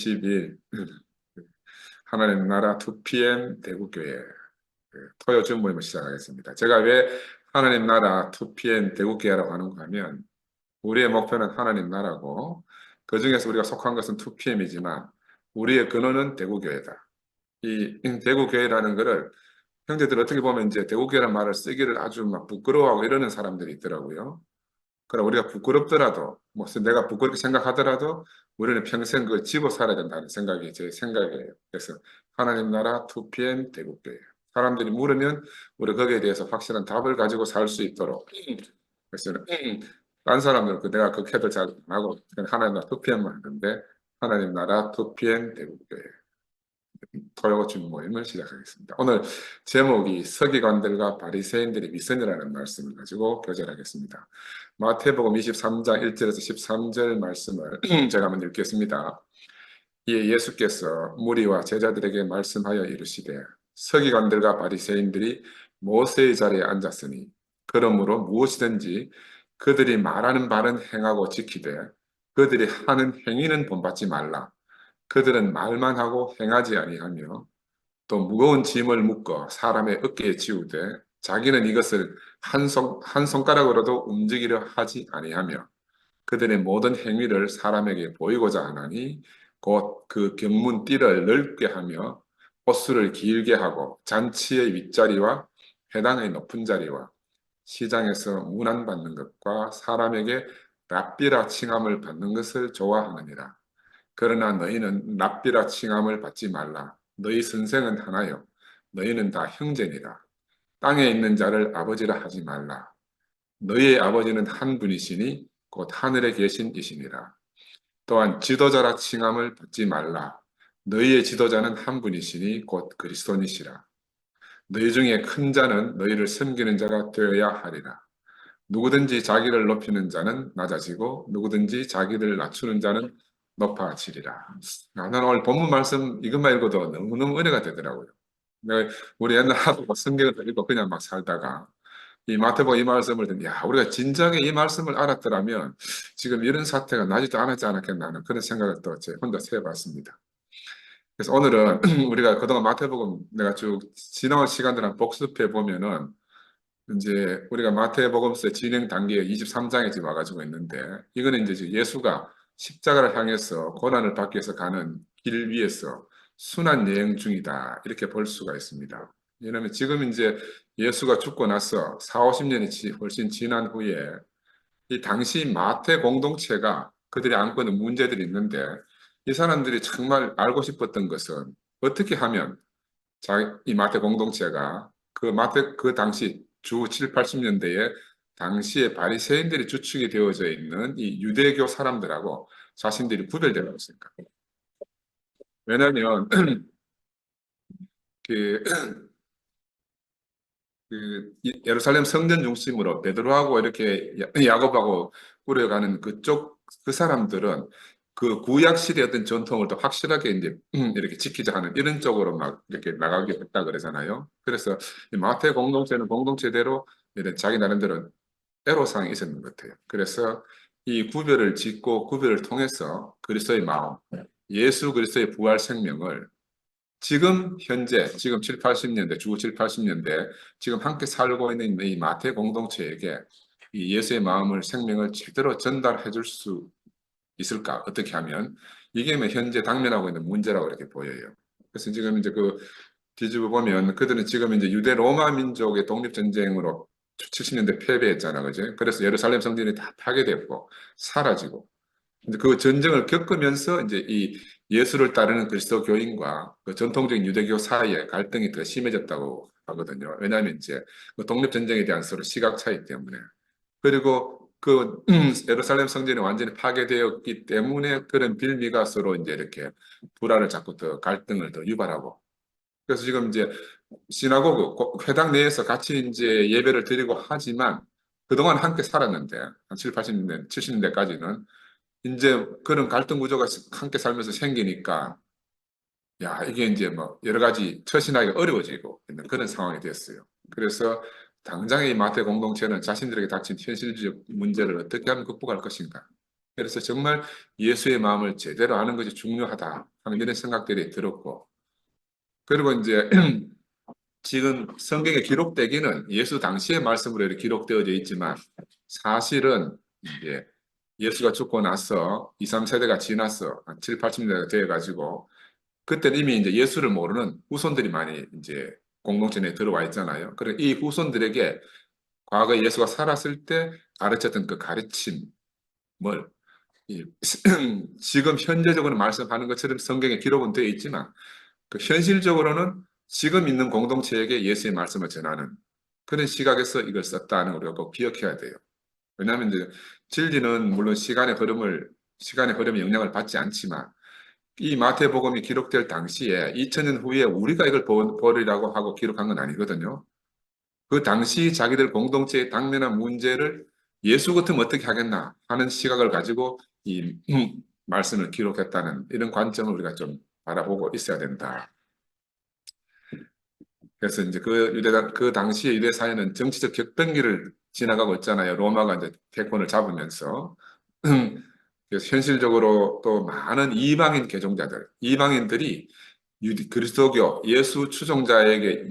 20일 하나님 나라 2PM 대구교회 토요 중 모임을 시작하겠습니다. 제가 왜 하나님 나라 2PM 대구교회라고 하는가 하면 우리의 목표는 하나님 나라고 그 중에서 우리가 속한 것은 2PM이지만 우리의 근원은 대구교회다. 이 대구교회라는 것을 형제들 어떻게 보면 이제 대구교회라는 말을 쓰기를 아주 막 부끄러워하고 이러는 사람들이 있더라고요. 그럼 우리가 부끄럽더라도, 뭐 내가 부끄럽게 생각하더라도 우리는 평생 그걸 지고 살아야 된다는 생각이 제 생각이에요. 그래서 하나님 나라 2PM 대국교회. 사람들이 물으면 우리 거기에 대해서 확실한 답을 가지고 살 수 있도록. 그래서 딴 사람들은 내가 그 캐도 잘 안 하고 하나님 나라 2PM만 하는데 하나님 나라 2PM 대국교회. 토요일 모임을 시작하겠습니다. 오늘 제목이 서기관들과 바리새인들의 위선이라는 말씀을 가지고 교절하겠습니다. 마태복음 23장 1절에서 13절 말씀을 제가 한번 읽겠습니다. 이에 예수께서 무리와 제자들에게 말씀하여 이르시되 서기관들과 바리새인들이 모세의 자리에 앉았으니 그러므로 무엇이든지 그들이 말하는 바는 행하고 지키되 그들이 하는 행위는 본받지 말라. 그들은 말만 하고 행하지 아니하며 또 무거운 짐을 묶어 사람의 어깨에 지우되 자기는 이것을 한 손가락으로도 움직이려 하지 아니하며 그들의 모든 행위를 사람에게 보이고자 하나니 곧 그 경문 띠를 넓게 하며 옷수를 길게 하고 잔치의 윗자리와 회당의 높은 자리와 시장에서 문안받는 것과 사람에게 랍비라 칭함을 받는 것을 좋아하느니라. 그러나 너희는 랍비라 칭함을 받지 말라. 너희 선생은 하나요. 너희는 다 형제니라. 땅에 있는 자를 아버지라 하지 말라. 너희의 아버지는 한 분이시니 곧 하늘에 계신 이시니라. 또한 지도자라 칭함을 받지 말라. 너희의 지도자는 한 분이시니 곧 그리스도니시라. 너희 중에 큰 자는 너희를 섬기는 자가 되어야 하리라. 누구든지 자기를 높이는 자는 낮아지고 누구든지 자기를 낮추는 자는 높아지리라. 나는 오늘 본문 말씀 이것만 읽어도 너무너무 은혜가 되더라고요. 우리 옛날 하도 성경을 읽고 그냥 막 살다가 이 마태복음 이 말씀을 듣니 야 우리가 진작에 이 말씀을 알았더라면 지금 이런 사태가 나지도 않았지 않았겠나 하는 그런 생각을 또 제 혼자 해봤습니다. 그래서 오늘은 우리가 그동안 마태복음 내가 쭉 지나온 시간들 한 복습해 보면은 이제 우리가 마태복음서 진행 단계에 23장에 지금 와가지고 있는데 이거는 이제 예수가 십자가를 향해서 고난을 받기 위해서 가는 길 위에서 순환 여행 중이다 이렇게 볼 수가 있습니다. 왜냐하면 지금 이제 예수가 죽고 나서 4, 50년이 훨씬 지난 후에 이 당시 마태 공동체가 그들이 안고 있는 문제들이 있는데 이 사람들이 정말 알고 싶었던 것은 어떻게 하면 이 마태 공동체가 그 당시 주 7, 80년대에 당시에 바리새인들이 주축이 되어져 있는 이 유대교 사람들하고 자신들이 구별되라고 했습니까? 왜냐하면 그, 예루살렘 성전 중심으로 베드로하고 이렇게 야곱하고 꾸려가는 그 사람들은 그 구약 시대의 어떤 전통을 더 확실하게 이제 이렇게 지키자 하는 이런 쪽으로 막 이렇게 나가게 됐다 그러잖아요. 그래서 이 마태 공동체는 공동체대로 이런 자기 나름대로 애로사항이 있었는 것 같아요. 그래서 이 구별을 짓고 구별을 통해서 그리스도의 마음, 예수 그리스도의 부활 생명을 지금 현재 지금 7, 80년대 주 7, 80년대 지금 함께 살고 있는 이 마태 공동체에게 이 예수의 마음을 생명을 제대로 전달해 줄 수 있을까? 어떻게 하면 이게 현재 당면하고 있는 문제라고 이렇게 보여요. 그래서 지금 이제 그 뒤집어 보면 그들은 지금 이제 유대 로마 민족의 독립 전쟁으로 70년대 패배했잖아, 그죠? 그래서 예루살렘 성전이 다 파괴됐고 사라지고 이제 그 전쟁을 겪으면서 이제 이 예수를 따르는 그리스도 교인과 그 전통적인 유대교 사이에 갈등이 더 심해졌다고 하거든요. 왜냐하면 이제 그 독립 전쟁에 대한 서로 시각 차이 때문에 그리고 그 예루살렘 성전이 완전히 파괴되었기 때문에 그런 빌미가 서로 이제 이렇게 불화를 자꾸 더 갈등을 더 유발하고 그래서 지금 이제 시나고그 회당 내에서 같이 이제 예배를 드리고 하지만 그동안 함께 살았는데 한 7, 80년대, 70년대까지는 이제 그런 갈등 구조가 함께 살면서 생기니까 야 이게 이제 뭐 여러 가지 처신하기가 어려워지고 있는 그런 상황이 됐어요. 그래서 당장의 마태 공동체는 자신들에게 닥친 현실적 문제를 어떻게 하면 극복할 것인가 그래서 정말 예수의 마음을 제대로 아는 것이 중요하다 하는 이런 생각들이 들었고, 그리고 이제 지금 성경에 기록되기는 예수 당시의 말씀으로 이렇게 기록되어져 있지만 사실은 이제 예수가 죽고 나서 2, 3세대가 지나서 한 7, 80년대가 되어 가지고 그때는 이미 이제 예수를 모르는 후손들이 많이 이제 공동체 내에 들어와 있잖아요. 그래 이 후손들에게 과거 예수가 살았을 때 가르쳤던 그 가르침을 이 지금 현재적으로 말씀하는 것처럼 성경에 기록은 되어 있지만 그 현실적으로는 지금 있는 공동체에게 예수의 말씀을 전하는 그런 시각에서 이걸 썼다는 걸 우리가 꼭 기억해야 돼요. 왜냐하면 이제 진리는 물론 시간의 흐름에 영향을 받지 않지만 이 마태복음이 기록될 당시에 2000년 후에 우리가 이걸 보리라고 하고 기록한 건 아니거든요. 그 당시 자기들 공동체의 당면한 문제를 예수 같으면 어떻게 하겠나 하는 시각을 가지고 이 말씀을 기록했다는 이런 관점을 우리가 좀 바라보고 있어야 된다. 그래서 이제 그 당시에 유대 사회는 정치적 격변기를 지나가고 있잖아요. 로마가 이제 패권을 잡으면서. 그래서 현실적으로 또 많은 이방인 개종자들, 이방인들이 그리스도교, 예수 추종자에게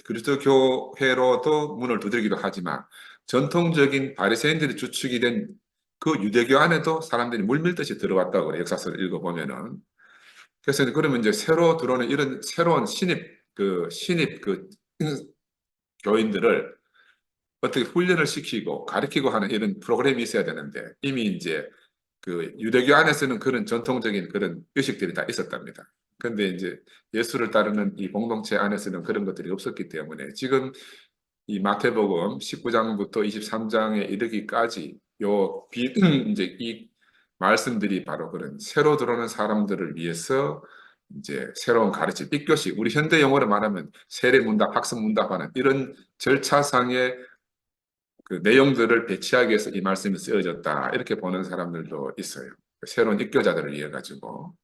그리스도 교회로도 문을 두드리기도 하지만 전통적인 바리새인들이 주축이 된 그 유대교 안에도 사람들이 물밀듯이 들어왔다고 그래요. 역사서를 읽어보면은. 그래서 그러면 이제 새로 들어오는 이런 새로운 신입 교인들을 어떻게 훈련을 시키고 가르치고 하는 이런 프로그램이 있어야 되는데 이미 이제 그 유대교 안에서는 그런 전통적인 그런 의식들이 다 있었답니다. 그런데 이제 예수를 따르는 이 공동체 안에서는 그런 것들이 없었기 때문에 지금 이 마태복음 19장부터 23장에 이르기까지 이제 이 말씀들이 바로 그런 새로 들어오는 사람들을 위해서 이제 새로운 가르침, 삐교식, 우리 현대 용어로 말하면 세례문답, 학습문답하는 이런 절차상의 그 내용들을 배치하기 위해서 이 말씀이 쓰여졌다. 이렇게 보는 사람들도 있어요. 새로운 입교자들을 위해 가지고.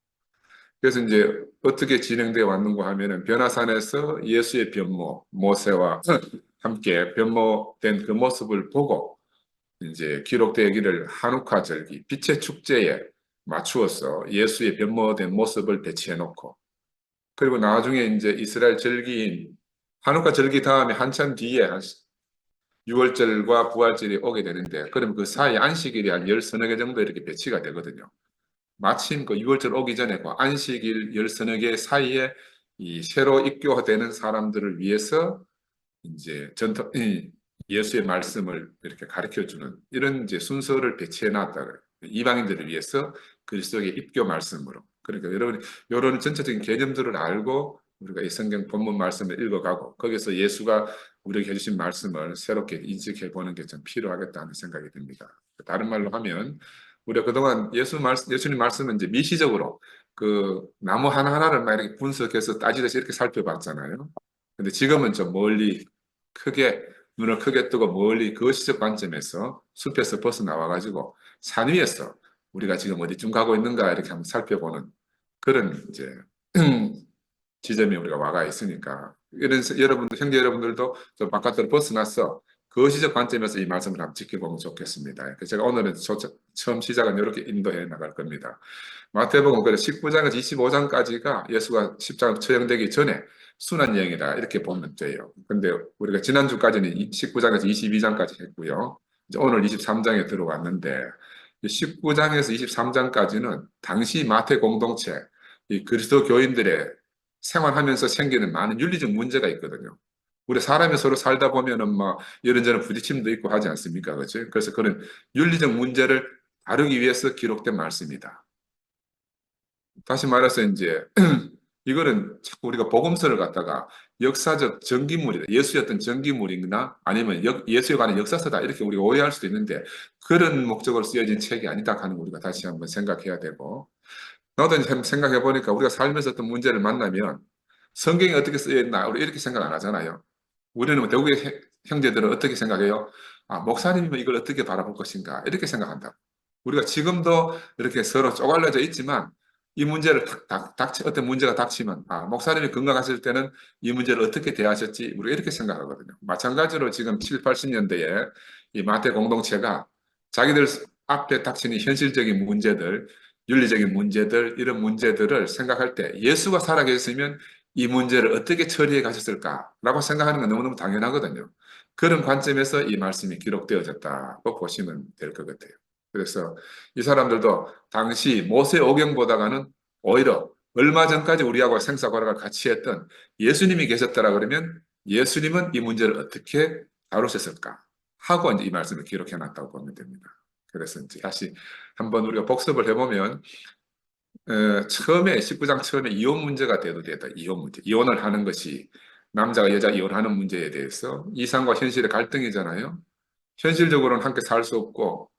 그래서 이제 어떻게 진행되어 왔는가 하면은 변화산에서 예수의 변모, 모세와 함께 변모된 그 모습을 보고 이제 기록되기를 한우카 절기, 빛의 축제에 맞추어서 예수의 변모된 모습을 배치해 놓고 그리고 나중에 이제 이스라엘 절기인 한우카 절기 다음에 한참 뒤에 한 6월절과 부활절이 오게 되는데 그럼 그 사이 안식일이 한 열 서너 개 정도 이렇게 배치가 되거든요. 마침 그 6월절 오기 전에 그 안식일 열 서너 개 사이에 이 새로 입교되는 사람들을 위해서 이제 예수의 말씀을 이렇게 가르쳐 주는 이런 이제 순서를 배치해 놨다 그래요. 이방인들을 위해서 그리스도의 입교 말씀으로. 그러니까 여러분이 이런 전체적인 개념들을 알고 우리가 이 성경 본문 말씀을 읽어가고 거기서 예수가 우리에게 해주신 말씀을 새롭게 인식해 보는 게 좀 필요하겠다는 생각이 듭니다. 다른 말로 하면 우리가 그동안 예수님 말씀은 이제 미시적으로 그 나무 하나하나를 막 이렇게 분석해서 따지듯이 이렇게 살펴봤잖아요. 근데 지금은 좀 멀리 크게 눈을 크게 뜨고 멀리 그 시적 관점에서 숲에서 벗어나와 가지고 산 위에서 우리가 지금 어디쯤 가고 있는가 이렇게 한번 살펴보는 그런 이제 지점에 우리가 와가 있으니까 이런 여러분들 형제 여러분들도 좀 바깥으로 벗어나서 그 시적 관점에서 이 말씀을 한번 지켜보면 좋겠습니다. 그래서 제가 오늘은 처음 시작은 이렇게 인도해 나갈 겁니다. 마태복음 그 19장에서 25장까지가 예수가 십자가 처형되기 전에 순환 여행이다 이렇게 보면 돼요. 근데 우리가 지난주까지는 19장에서 22장까지 했고요. 이제 오늘 23장에 들어왔는데 19장에서 23장까지는 당시 마태 공동체 이 그리스도 교인들의 생활하면서 생기는 많은 윤리적 문제가 있거든요. 우리 사람이 서로 살다 보면은 막 이런저런 부딪힘도 있고 하지 않습니까? 그렇죠? 그래서 그런 윤리적 문제를 다루기 위해서 기록된 말씀이다. 다시 말해서 이제 이거는 자꾸 우리가 복음서를 갖다가 역사적 전기물이다. 예수였던 전기물이나 아니면 예수에 관한 역사서다. 이렇게 우리가 오해할 수도 있는데 그런 목적으로 쓰여진 책이 아니다 하는 거 우리가 다시 한번 생각해야 되고 나도 이제 생각해 보니까 우리가 살면서 어떤 문제를 만나면 성경이 어떻게 쓰여 있나 우리 이렇게 생각 안 하잖아요. 우리는 뭐 대국의 형제들은 어떻게 생각해요? 아, 목사님이면 이걸 어떻게 바라볼 것인가 이렇게 생각한다. 우리가 지금도 이렇게 서로 쪼갈려져 있지만 이 문제를 어떤 문제가 닥치면 아, 목사님이 건강하실 때는 이 문제를 어떻게 대하셨지 우리가 이렇게 생각하거든요. 마찬가지로 지금 7, 80년대에 이 마태 공동체가 자기들 앞에 닥치는 현실적인 문제들, 윤리적인 문제들, 이런 문제들을 생각할 때 예수가 살아계셨으면 이 문제를 어떻게 처리해 가셨을까라고 생각하는 건 너무너무 당연하거든요. 그런 관점에서 이 말씀이 기록되어졌다고 보시면 될 것 같아요. 그래서 이 사람들도 당시 모세 오경보다가는 오히려 얼마 전까지 우리하고 생사고락을 같이 했던 예수님이 계셨더라 그러면 예수님은 이 문제를 어떻게 다루셨을까 하고 이제 이 말씀을 기록해 놨다고 보면 됩니다. 그래서 이제 다시 한번 우리가 복습을 해보면 처음에 19장 처음에 이혼 문제가 대두되었다. 이혼 문제. 이혼을 하는 것이 남자가 여자 이혼하는 문제에 대해서 이상과 현실의 갈등이잖아요. 현실적으로는 함께 살 수 없고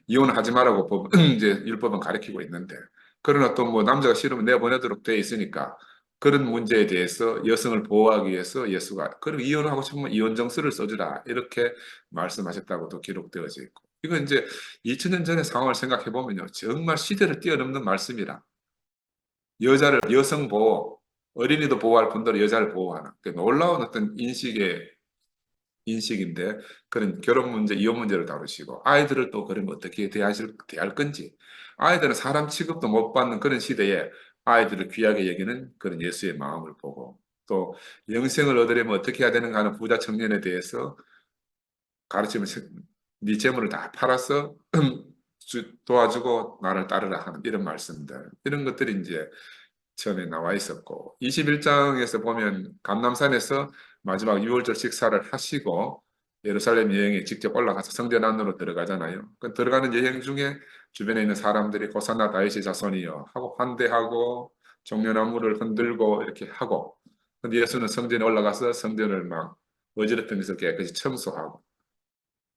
이혼하지 말라고 이제 율법은 가르치고 있는데 그러나 또 뭐 남자가 싫으면 내보내도록 돼 있으니까 그런 문제에 대해서 여성을 보호하기 위해서 예수가 그리고 이혼하고 싶으면 이혼 정서를 써주라 이렇게 말씀하셨다고도 기록되어져 있고 이건 이제 2000년 전의 상황을 생각해 보면요 정말 시대를 뛰어넘는 말씀이라 여자를 여성 보호 어린이도 보호할 뿐더러 여자를 보호하는 그 놀라운 어떤 인식인데 그런 결혼 문제, 이혼 문제를 다루시고 아이들을 또 그러면 어떻게 대할 건지 아이들은 사람 취급도 못 받는 그런 시대에 아이들을 귀하게 여기는 그런 예수의 마음을 보고 또 영생을 얻으려면 어떻게 해야 되는가 하는 부자 청년에 대해서 가르치면서 네 재물을 다 팔아서 도와주고 나를 따르라 하는 이런 말씀들 이런 것들이 이제 처음에 나와 있었고 21장에서 보면 감람산에서 마지막 유월절 식사를 하시고 예루살렘 여행에 직접 올라가서 성전 안으로 들어가잖아요. 그 들어가는 여행 중에 주변에 있는 사람들이 호산나 다윗의 자손이여 하고 환대하고 종려나무를 흔들고 이렇게 하고 근데 예수는 성전에 올라가서 성전을 막 어지럽히면서 깨끗이 청소하고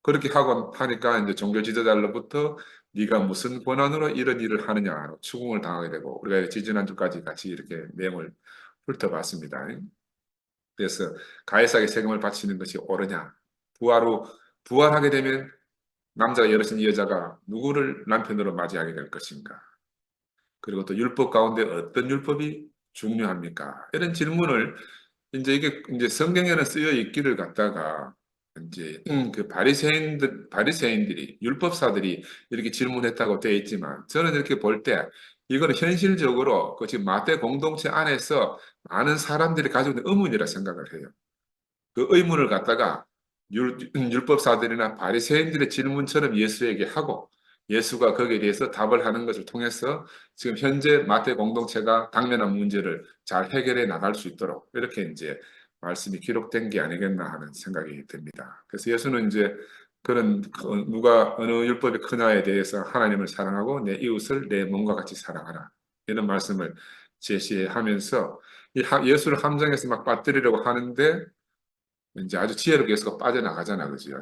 그렇게 하고 하니까 이제 종교 지도자로부터 네가 무슨 권한으로 이런 일을 하느냐 추궁을 당하게 되고 우리가 지지난주까지 같이 이렇게 내용을 훑어봤습니다. 그래서 가해사에게 세금을 바치는 것이 옳으냐 부활하게 되면 남자가 여럿인 이 여자가 누구를 남편으로 맞이하게 될 것인가 그리고 또 율법 가운데 어떤 율법이 중요합니까? 이런 질문을 이제 이게 이제 성경에는 쓰여 있기를 갖다가 이제 그 바리새인들이 율법사들이 이렇게 질문했다고 되어 있지만 저는 이렇게 볼 때 이거는 현실적으로 그 지금 마태 공동체 안에서 많은 사람들이 가지고 있는 의문이라 생각을 해요. 그 의문을 갖다가 율법사들이나 바리새인들의 질문처럼 예수에게 하고 예수가 거기에 대해서 답을 하는 것을 통해서 지금 현재 마태 공동체가 당면한 문제를 잘 해결해 나갈 수 있도록 이렇게 이제 말씀이 기록된 게 아니겠나 하는 생각이 듭니다. 그래서 예수는 이제 그런 누가 어느 율법이 크냐에 대해서 하나님을 사랑하고 내 이웃을 내 몸과 같이 사랑하라 이런 말씀을 제시하면서 예수를 함정에서 막 빠뜨리려고 하는데 이제 아주 지혜롭게 예수가 빠져나가잖아, 그죠?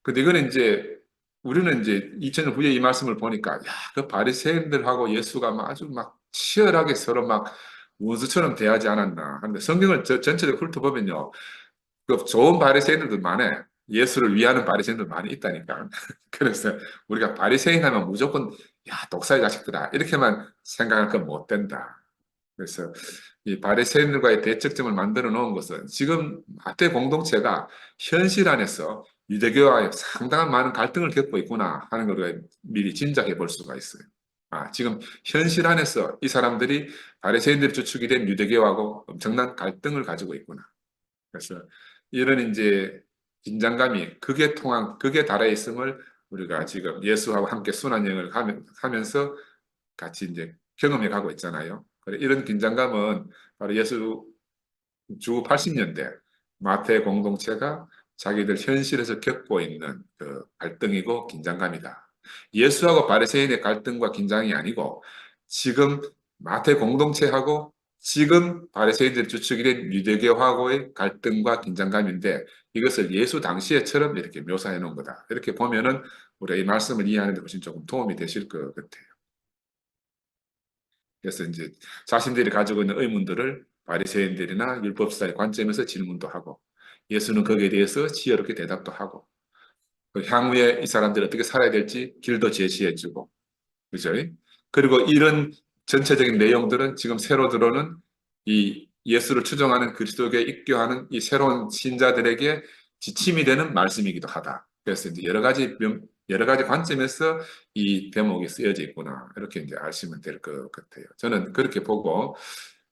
근데 이거는 이제 우리는 이제 2000년 후에 이 말씀을 보니까 야, 그 바리새인들하고 예수가 막 아주 막 치열하게 서로 막 원수처럼 대하지 않았나 하는데 성경을 전체적으로 훑어보면요. 그 좋은 바리새인들도 많아. 예수를 위하는 바리새인들 많이 있다니까. 그래서 우리가 바리새인 하면 무조건 야, 독사의 자식들아. 이렇게만 생각할 건 못 된다. 그래서 이 바리새인들과의 대척점을 만들어 놓은 것은 지금 마태 공동체가 현실 안에서 유대교와 상당한 많은 갈등을 겪고 있구나 하는 걸 우리가 미리 짐작해 볼 수가 있어요. 지금 현실 안에서 이 사람들이 바리새인들이 주축이 된 유대교하고 엄청난 갈등을 가지고 있구나. 그래서 이런 이제 긴장감이 극에 달해 있음을 우리가 지금 예수하고 함께 순환여행을 하면서 같이 이제 경험해 가고 있잖아요. 이런 긴장감은 바로 예수 주 80년대 마태 공동체가 자기들 현실에서 겪고 있는 그 갈등이고 긴장감이다. 예수하고 바리새인의 갈등과 긴장이 아니고 지금 마태 공동체하고 지금 바리새인들이 주축이 된 유대교하고의 갈등과 긴장감인데 이것을 예수 당시에처럼 이렇게 묘사해 놓은 거다. 이렇게 보면은 우리가 이 말씀을 이해하는 데 훨씬 조금 도움이 되실 것 같아요. 그래서 이제 자신들이 가지고 있는 의문들을 바리새인들이나 율법사의 관점에서 질문도 하고 예수는 거기에 대해서 지혜롭게 대답도 하고 그 향후에 이 사람들이 어떻게 살아야 될지 길도 제시해주고 그죠? 그리고 이런 전체적인 내용들은 지금 새로 들어오는 이 예수를 추종하는 그리스도교에 입교하는 이 새로운 신자들에게 지침이 되는 말씀이기도 하다. 그래서 이제 여러 가지 여러 가지 관점에서 이 대목이 쓰여져 있구나. 이렇게 이제 아시면 될 것 같아요. 저는 그렇게 보고,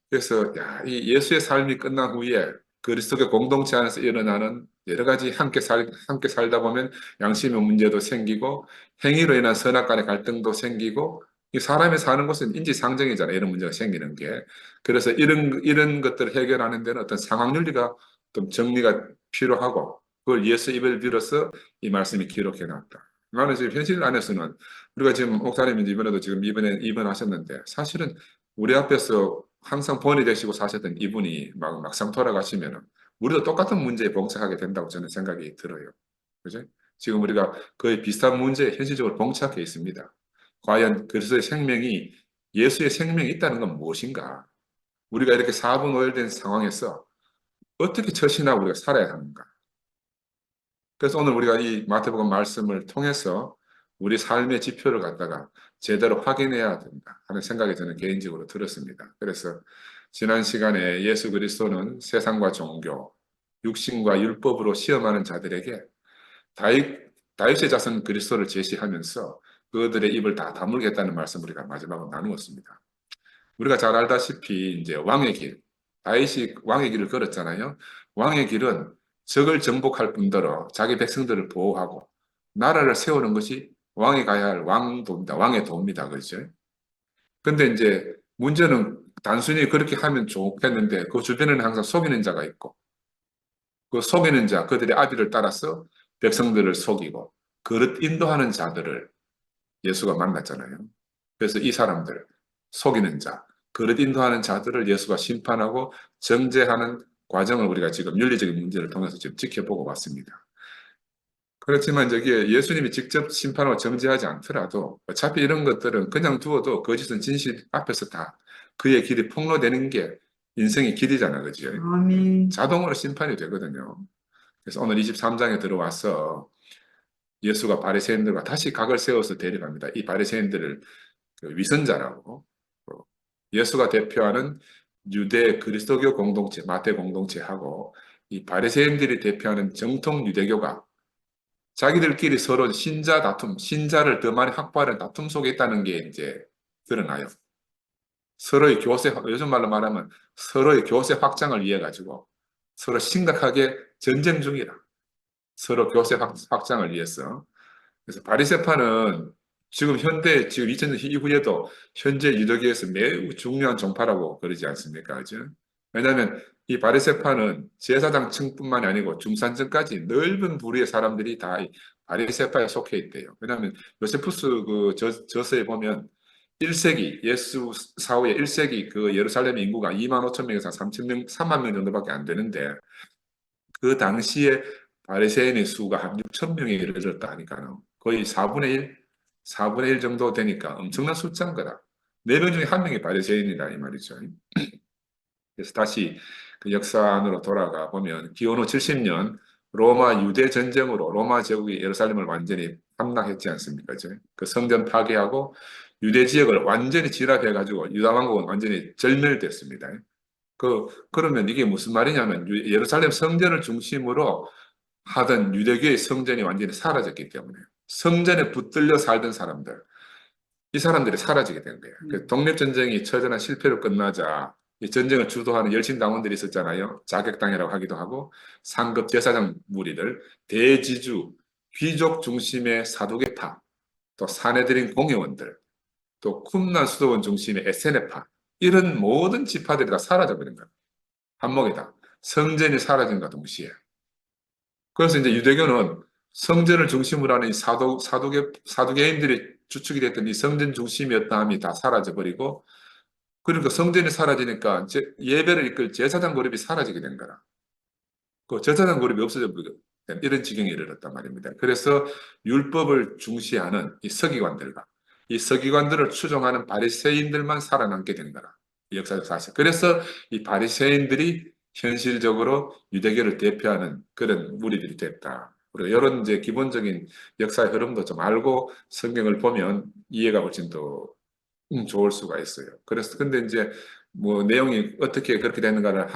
그래서, 야, 이 예수의 삶이 끝난 후에 그리스도의 공동체 안에서 일어나는 여러 가지 함께 살다 보면 양심의 문제도 생기고, 행위로 인한 선악 간의 갈등도 생기고, 이 사람이 사는 것은 인지상정이잖아요. 이런 문제가 생기는 게. 그래서 이런 것들을 해결하는 데는 어떤 상황 윤리가 좀 정리가 필요하고, 그걸 예수 입을 빌어서 이 말씀이 기록해 놨다. 나는 지금 현실 안에서는 우리가 지금 목사님 이번에도 지금 이번에 입원하셨는데 사실은 우리 앞에서 항상 본이 되시고 사셨던 이분이 막상 돌아가시면은 우리도 똑같은 문제에 봉착하게 된다고 저는 생각이 들어요. 그죠? 지금 우리가 거의 비슷한 문제에 현실적으로 봉착해 있습니다. 과연 그리스도의 생명이 예수의 생명이 있다는 건 무엇인가? 우리가 이렇게 사분오열된 상황에서 어떻게 처신하고 우리가 살아야 하는가? 그래서 오늘 우리가 이 마태복음 말씀을 통해서 우리 삶의 지표를 갖다가 제대로 확인해야 된다 하는 생각이 저는 개인적으로 들었습니다. 그래서 지난 시간에 예수 그리스도는 세상과 종교, 육신과 율법으로 시험하는 자들에게 다윗, 다윗의 자손 그리스도를 제시하면서 그들의 입을 다 다물겠다는 말씀 우리가 마지막으로 나누었습니다. 우리가 잘 알다시피 이제 왕의 길, 다윗이 왕의 길을 걸었잖아요. 왕의 길은 적을 정복할 뿐더러 자기 백성들을 보호하고 나라를 세우는 것이 왕이 가야 할 왕도입니다. 왕의 도입니다. 그렇죠? 근데 이제 문제는 단순히 그렇게 하면 좋겠는데 그 주변에는 항상 속이는 자가 있고 그 속이는 자, 그들의 아비를 따라서 백성들을 속이고 그릇 인도하는 자들을 예수가 만났잖아요. 그래서 이 사람들, 속이는 자, 그릇 인도하는 자들을 예수가 심판하고 정죄하는 과정을 우리가 지금 윤리적인 문제를 통해서 지금 지켜보고 왔습니다. 그렇지만 저기에 예수님이 직접 심판하고 정죄하지 않더라도 어차피 이런 것들은 그냥 두어도 거짓은 진실 앞에서 다 그의 길이 폭로되는 게 인생의 길이잖아, 그죠? 아멘. 자동으로 심판이 되거든요. 그래서 오늘 23장에 들어와서 예수가 바리새인들과 다시 각을 세워서 데려갑니다. 이 바리새인들을 그 위선자라고 예수가 대표하는 유대 그리스도교 공동체, 마태 공동체하고 이 바리새인들이 대표하는 정통 유대교가 자기들끼리 서로 신자 다툼, 신자를 더 많이 확보하는 다툼 속에 있다는 게 이제 드러나요. 서로의 교세, 요즘 말로 말하면 서로의 교세 확장을 위해 가지고 서로 심각하게 전쟁 중이라. 서로 교세 확장을 위해서. 그래서 바리새파는 지금 현대, 지금 2000년 이후에도 현재 유대교에서 매우 중요한 종파라고 그러지 않습니까? 그죠? 왜냐하면 이 바리새파는 제사장층뿐만이 아니고 중산층까지 넓은 부류의 사람들이 다 이 바리새파에 속해 있대요. 왜냐하면 요세푸스 그 저서에 보면 1세기, 예수 사후에 1세기 그 예루살렘 인구가 2만 5천 명에서 3천 명, 3만 명 정도밖에 안 되는데 그 당시에 바리새인의 수가 한 6천 명에 이르렀다 하니까요. 거의 4분의 1, 4분의 1 정도 되니까 엄청난 숫자인 거다. 4명 중에 1명이 바리새인이다 이 말이죠. 그래서 다시 그 역사 안으로 돌아가 보면 기원후 70년 로마 유대 전쟁으로 로마 제국이 예루살렘을 완전히 함락했지 않습니까? 그 성전 파괴하고 유대 지역을 완전히 진압해 가지고 유다 왕국은 완전히 절멸됐습니다. 그러면 이게 무슨 말이냐면 예루살렘 성전을 중심으로 하던 유대교의 성전이 완전히 사라졌기 때문에 성전에 붙들려 살던 사람들, 이 사람들이 사라지게 된 거예요. 독립전쟁이 처절한 실패로 끝나자 이 전쟁을 주도하는 열심당원들이 있었잖아요. 자객당이라고 하기도 하고 상급 제사장 무리들, 대지주, 귀족 중심의 사두개파, 또 사내들인 공회원들, 또 쿰난 수도원 중심의 에세네파 이런 모든 지파들이 다 사라져버린 거예요. 한목이다. 성전이 사라진과 동시에. 그래서 이제 유대교는 성전을 중심으로 하는 이 사두개인들이 주축이 됐던 이 성전 중심이었다 함이 다 사라져버리고, 그러니까 성전이 사라지니까 예배를 이끌 제사장 그룹이 사라지게 된 거라. 그 제사장 그룹이 없어져 버리고 이런 지경에 이르렀단 말입니다. 그래서 율법을 중시하는 이 서기관들과 이 서기관들을 추종하는 바리새인들만 살아남게 된 거라. 이 역사적 사실. 그래서 이 바리새인들이 현실적으로 유대교를 대표하는 그런 무리들이 됐다. 그리고 이런 이제 기본적인 역사의 흐름도 좀 알고 성경을 보면 이해가 훨씬 더 좋을 수가 있어요. 그래서 근데 이제 뭐 내용이 어떻게 그렇게 되는가를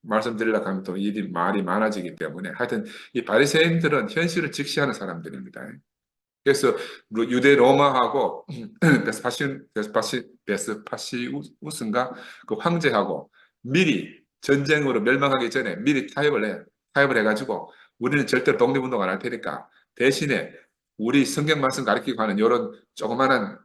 말씀드리려고 하면 또 일이 말이 많아지기 때문에 하여튼 이 바리새인들은 현실을 직시하는 사람들입니다. 그래서 유대 로마하고 베스파시우스인가 그 황제하고 미리 전쟁으로 멸망하기 전에 미리 타협을 해가지고 우리는 절대로 독립운동 안 할 테니까 대신에 우리 성경 말씀 가르치고 하는 이런 조그마한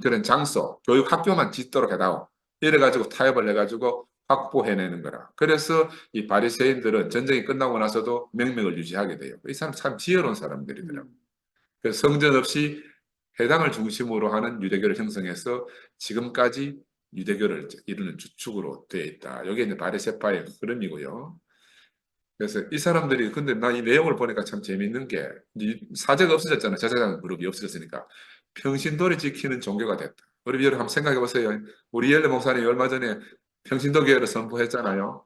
그런 장소, 교육 학교만 짓도록 해다오. 이래가지고 타협을 해가지고 확보해내는 거라. 그래서 이 바리새인들은 전쟁이 끝나고 나서도 명맥을 유지하게 돼요. 이 사람 참 지혜로운 사람들이더라고요. 그래서 성전 없이 회당을 중심으로 하는 유대교를 형성해서 지금까지 유대교를 이루는 주축으로 되어 있다. 이게 이제 바리새파의 흐름이고요. 그래서 이 사람들이 근데 나 이 내용을 보니까 참 재밌는 게 사제가 없어졌잖아. 제사장 그룹이 없어졌으니까 평신도를 지키는 종교가 됐다. 우리 여러분 한번 생각해 보세요. 우리 예레 목사님이 얼마 전에 평신도 교회를 선포했잖아요.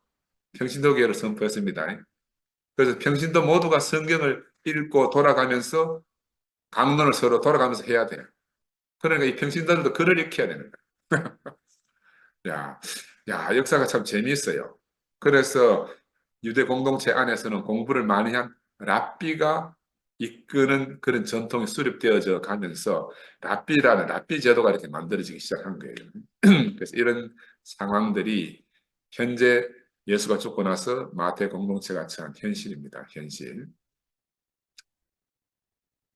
평신도 교회를 선포했습니다. 그래서 평신도 모두가 성경을 읽고 돌아가면서 강론을 서로 돌아가면서 해야 돼요. 그러니까 이 평신도들도 글을 익혀야 되는 거예요. 야, 역사가 참 재미있어요. 그래서 유대 공동체 안에서는 공부를 많이 한 랍비가 이끄는 그런 전통이 수립되어져 가면서 랍비 제도가 이렇게 만들어지기 시작한 거예요. 그래서 이런 상황들이 현재 예수가 죽고 나서 마태 공동체가 처한 현실입니다. 현실.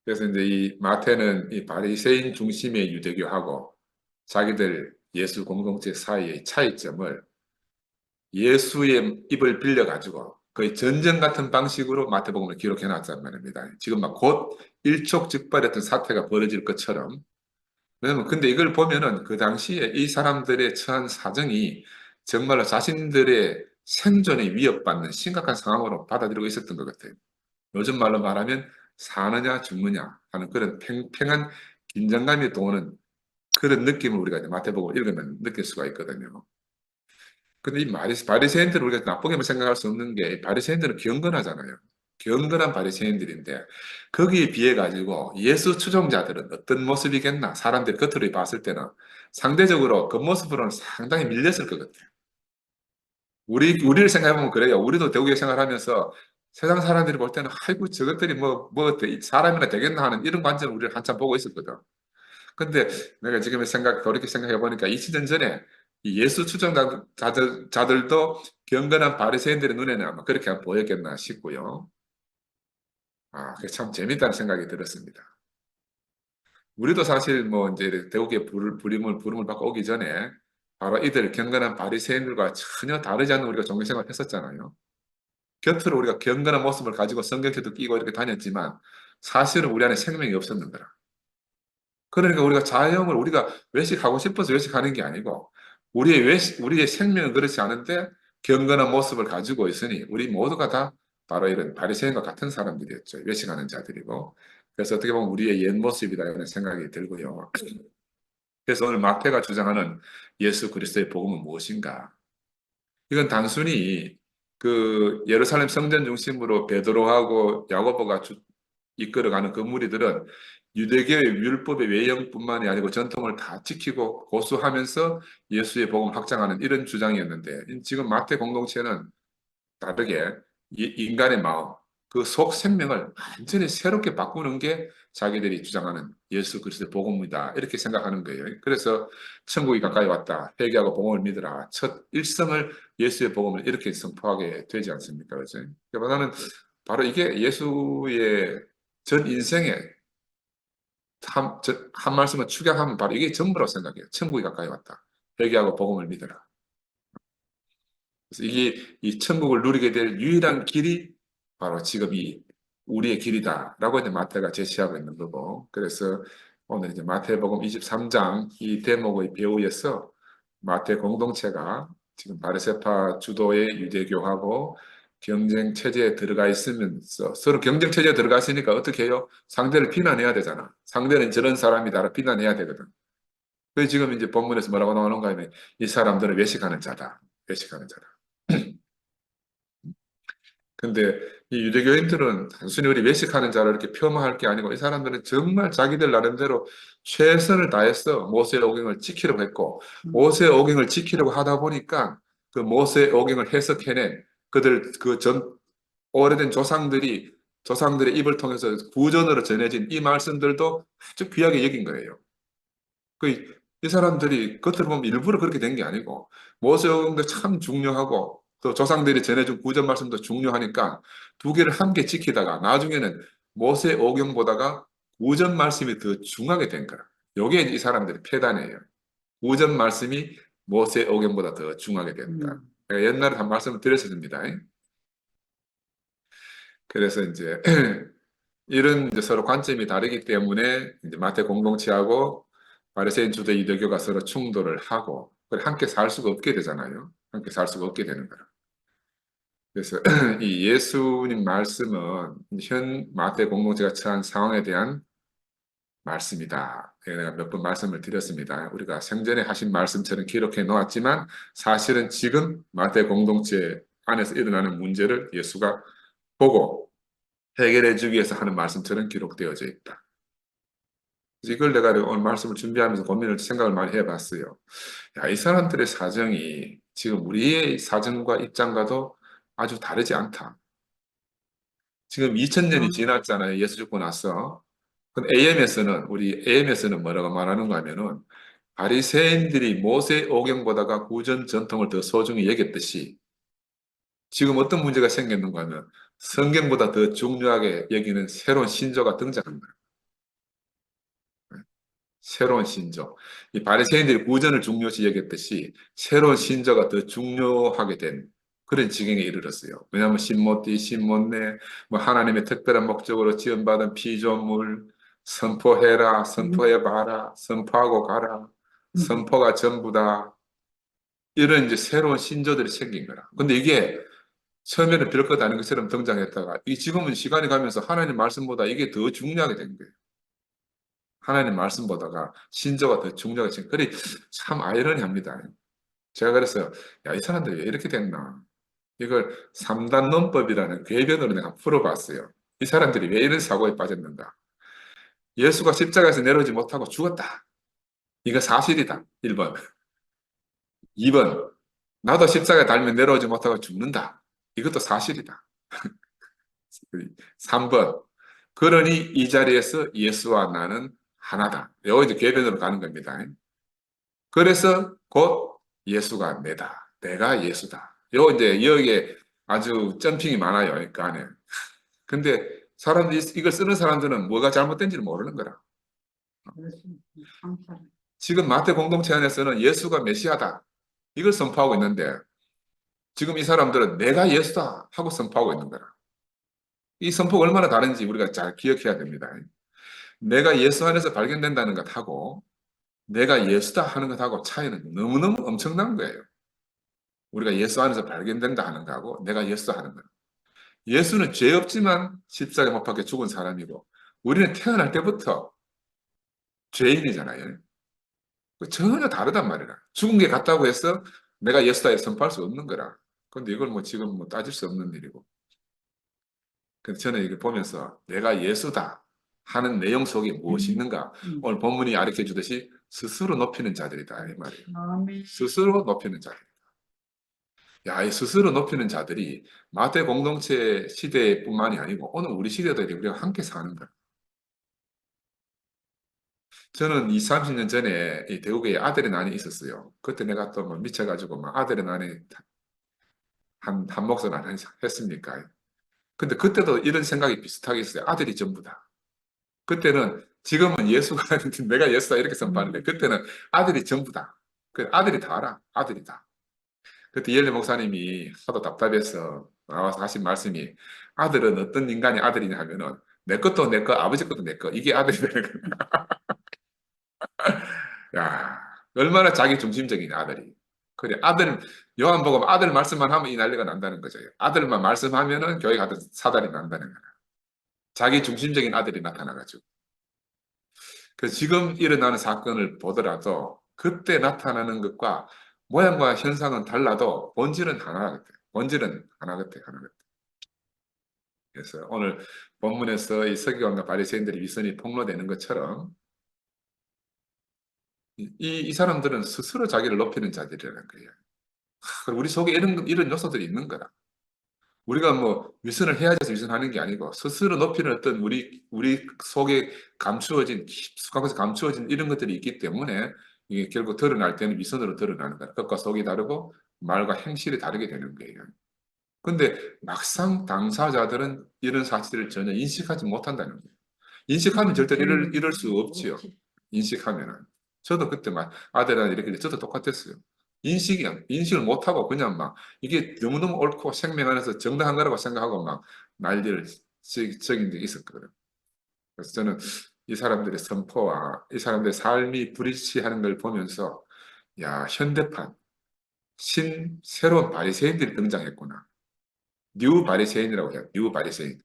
그래서 이제 이 마태는 이 바리새인 중심의 유대교하고 자기들 예수 공동체 사이의 차이점을 예수의 입을 빌려가지고 거의 전쟁 같은 방식으로 마태복음을 기록해 놨단 말입니다. 지금 막 곧 일촉즉발했던 사태가 벌어질 것처럼. 왜냐면 근데 이걸 보면은 그 당시에 이 사람들의 처한 사정이 정말로 자신들의 생존에 위협받는 심각한 상황으로 받아들이고 있었던 것 같아요. 요즘 말로 말하면 사느냐 죽느냐 하는 그런 팽팽한 긴장감이 도는 그런 느낌을 우리가 이제 마태복음을 읽으면 느낄 수가 있거든요. 근데 이 바리새인들을 우리가 나쁘게만 생각할 수 없는 게 바리새인들은 경건하잖아요. 경건한 바리새인들인데 거기에 비해 가지고 예수 추종자들은 어떤 모습이겠나? 사람들이 겉으로 봤을 때는 상대적으로 겉모습으로는 상당히 밀렸을 것 같아요. 우리를 생각해보면 그래요. 우리도 대우교 생활하면서 세상 사람들이 볼 때는 아이고 저것들이 사람이나 되겠나 하는 이런 관점을 우리를 한참 보고 있었거든. 근데 내가 지금 돌이켜 생각해 보니까 2000년 전에 이 예수 추종자들도 경건한 바리새인들의 눈에는 아마 그렇게 보였겠나 싶고요. 그게 참 재밌다는 생각이 들었습니다. 우리도 사실 뭐 이제 대우의 부름을 받고 오기 전에 바로 이들 경건한 바리새인들과 전혀 다르지 않는 우리가 종교생활을 했었잖아요. 곁으로 우리가 경건한 모습을 가지고 성경책도 끼고 이렇게 다녔지만 사실은 우리 안에 생명이 없었는 거라. 그러니까 우리가 자영을 우리가 외식하고 싶어서 외식하는 게 아니고 우리의 생명은 그렇지 않은데 경건한 모습을 가지고 있으니 우리 모두가 다 바로 이런 바리새인과 같은 사람들이었죠. 외식하는 자들이고. 그래서 어떻게 보면 우리의 옛 모습이다 이런 생각이 들고요. 그래서 오늘 마태가 주장하는 예수 그리스도의 복음은 무엇인가? 이건 단순히 그 예루살렘 성전 중심으로 베드로하고 야고보가 이끌어가는 그 무리들은 유대교의 율법의 외형뿐만이 아니고 전통을 다 지키고 고수하면서 예수의 복음 확장하는 이런 주장이었는데 지금 마태 공동체는 다르게 인간의 마음, 그 속 생명을 완전히 새롭게 바꾸는 게 자기들이 주장하는 예수 그리스도의 복음이다. 이렇게 생각하는 거예요. 그래서 천국이 가까이 왔다. 회개하고 복음을 믿으라. 첫 일성을 예수의 복음을 이렇게 선포하게 되지 않습니까? 그죠? 그래서 나는 바로 이게 예수의 전 인생의 한 말씀을 축약하면 바로 이게 전부라고 생각해요. 천국이 가까이 왔다. 회개하고 복음을 믿어라. 그래서 이게 이 천국을 누리게 될 유일한 길이 바로 지금 이 우리의 길이다라고 이제 마태가 제시하고 있는 거고. 그래서 오늘 이제 마태복음 23장 이 대목의 배후에서 마태 공동체가 지금 바리새파 주도의 유대교하고 경쟁 체제에 들어가 있으면서 서로 경쟁 체제에 들어가 있으니까 어떻게 해요? 상대를 비난해야 되잖아. 상대는 저런 사람이다라 비난해야 되거든. 그래서 지금 이제 본문에서 뭐라고 나오는가 하면 이 사람들은 외식하는 자다. 외식하는 자다. 근데 이 유대교인들은 단순히 우리 외식하는 자를 이렇게 폄하할 게 아니고 이 사람들은 정말 자기들 나름대로 최선을 다해서 모세의 오경을 지키려고 했고 모세의 오경을 지키려고 하다 보니까 그 모세의 오경을 해석해낸 그들 오래된 조상들이 조상들의 입을 통해서 구전으로 전해진 이 말씀들도 아주 귀하게 여긴 거예요. 이 사람들이 겉으로 보면 일부러 그렇게 된 게 아니고 모세오경도 참 중요하고 또 조상들이 전해준 구전 말씀도 중요하니까 두 개를 함께 지키다가 나중에는 모세오경보다가 구전 말씀이 더 중하게 된 거라. 요게 이 사람들의 폐단이에요. 구전 말씀이 모세오경보다 더 중하게 된다. 제가 옛날에 한 말씀을 드렸습니다. 그래서 이제 이런 이제 서로 관점이 다르기 때문에 이제 마태 공동체하고 바리새인 주도 이대교가 서로 충돌을 하고 함께 살 수가 없게 되잖아요. 함께 살 수가 없게 되는 거라. 그래서 이 예수님 말씀은 현 마태 공동체가 처한 상황에 대한 말씀이다. 내가 몇 번 말씀을 드렸습니다. 우리가 생전에 하신 말씀처럼 기록해 놓았지만 사실은 지금 마태 공동체 안에서 일어나는 문제를 예수가 보고 해결해 주기 위해서 하는 말씀처럼 기록되어져 있다. 이걸 내가 오늘 말씀을 준비하면서 고민을 생각을 많이 해봤어요. 야, 이 사람들의 사정이 지금 우리의 사정과 입장과도 아주 다르지 않다. 지금 2000년이 지났잖아요. 예수 죽고 나서. AM에서는 우리 AM에서는 뭐라고 말하는가 하면은 바리새인들이 모세 오경보다가 구전 전통을 더 소중히 여겼듯이 지금 어떤 문제가 생겼는가 하면 성경보다 더 중요하게 여기는 새로운 신조가 등장합니다. 새로운 신조. 이 바리새인들이 구전을 중요시 여겼듯이 새로운 신조가 더 중요하게 된 그런 지경에 이르렀어요. 왜냐하면 신모띠, 신모네, 뭐 하나님의 특별한 목적으로 지원받은 피조물, 선포해라, 선포해봐라, 선포하고 가라, 선포가 전부다. 이런 이제 새로운 신조들이 생긴 거라. 근데 이게 처음에는 별것 아닌 것처럼 등장했다가 이 지금은 시간이 가면서 하나님 말씀보다 이게 더 중요하게 된 거예요. 하나님 말씀보다가 신조가 더 중요하지. 그래 참 아이러니합니다. 제가 그래서 야, 이 사람들 왜 이렇게 됐나? 이걸 3단 논법이라는 궤변으로 내가 풀어봤어요. 이 사람들이 왜 이런 사고에 빠졌는가? 예수가 십자가에서 내려오지 못하고 죽었다. 이거 사실이다. 1번. 2번. 나도 십자가에 달면 내려오지 못하고 죽는다. 이것도 사실이다. 3번. 그러니 이 자리에서 예수와 나는 하나다. 여기 이제 궤변으로 가는 겁니다. 그래서 곧 예수가 내다. 내가 예수다. 이제 여기에 아주 점핑이 많아요. 그 안에. 근데 사람들이 이걸 쓰는 사람들은 뭐가 잘못된지를 모르는 거라. 지금 마태 공동체 안에서는 예수가 메시아다. 이걸 선포하고 있는데 지금 이 사람들은 내가 예수다 하고 선포하고 있는 거라. 이 선포가 얼마나 다른지 우리가 잘 기억해야 됩니다. 내가 예수 안에서 발견된다는 것하고 내가 예수다 하는 것하고 차이는 너무너무 엄청난 거예요. 우리가 예수 안에서 발견된다 하는 거하고 내가 예수다 하는 거. 예수는 죄 없지만 십자가에 못 박혀 죽은 사람이고 우리는 태어날 때부터 죄인이잖아요. 전혀 다르단 말이야. 죽은 게 같다고 해서 내가 예수다 이렇게 선포할 수 없는 거라. 근데 이걸 뭐 지금 뭐 따질 수 없는 일이고. 그래서 저는 이걸 보면서 내가 예수다 하는 내용 속에 무엇이 있는가. 오늘 본문이 가르쳐 주듯이 스스로 높이는 자들이다 이 말이에요. 스스로 높이는 자들. 야, 이 스스로 높이는 자들이 마태 공동체 시대뿐만이 아니고 오늘 우리 시대도 우리가 함께 사는 거야. 저는 20, 30년 전에 이 대구에 아들의 난이 있었어요. 그때 내가 또 뭐 미쳐가지고 막 아들의 난이 한 몫은 안 했습니까? 근데 그때도 이런 생각이 비슷하게 있어요. 아들이 전부다. 그때는 지금은 예수가 내가 예수다 이렇게 선포하는데 그때는 아들이 전부다. 그 아들이 다 알아. 아들이 다. 그때 이엘리 목사님이 하도 답답해서 나와서 하신 말씀이 아들은 어떤 인간이 아들이냐 하면은 내 것도 내 거, 아버지 것도 내 거. 이게 아들이 되는 거야. 야, 얼마나 자기 중심적인 아들이. 그래, 아들, 요한복음 아들 말씀만 하면 이 난리가 난다는 거죠. 아들만 말씀하면은 교회 가든 사달이 난다는 거야. 자기 중심적인 아들이 나타나가지고. 그래서 지금 일어나는 사건을 보더라도 그때 나타나는 것과 모양과 현상은 달라도 본질은 하나 같아요. 본질은 하나 같아요. 하나 같아요. 그래서 오늘 본문에서 이 서기관과 바리새인들의 위선이 폭로되는 것처럼 이 사람들은 스스로 자기를 높이는 자들이라는 거예요. 우리 속에 이런 요소들이 있는 거라. 우리가 뭐 위선을 해야 돼서 위선하는 게 아니고 스스로 높이는 어떤 우리 속에 감추어진 깊숙한 곳에 감추어진 이런 것들이 있기 때문에 이게 결국 드러날 때는 위선으로 드러나는 거야. 겉과 속이 다르고 말과 행실이 다르게 되는 거예요. 근데 막상 당사자들은 이런 사실을 전혀 인식하지 못한다는 거예요. 인식하면 절대 이럴 수 없지요. 인식하면은. 저도 그때 막 아들이랑 이렇게 저도 똑같았어요. 인식을 못하고 그냥 막 이게 너무너무 옳고 생명 안에서 정당한 거라고 생각하고 막 난리를 적인 적이 있었거든요. 그래서 저는 이 사람들의 선포와 이 사람들의 삶이 불일치하는 걸 보면서 야, 현대판, 새로운 바리새인들이 등장했구나. 뉴 바리새인이라고 해요. 뉴 바리새인.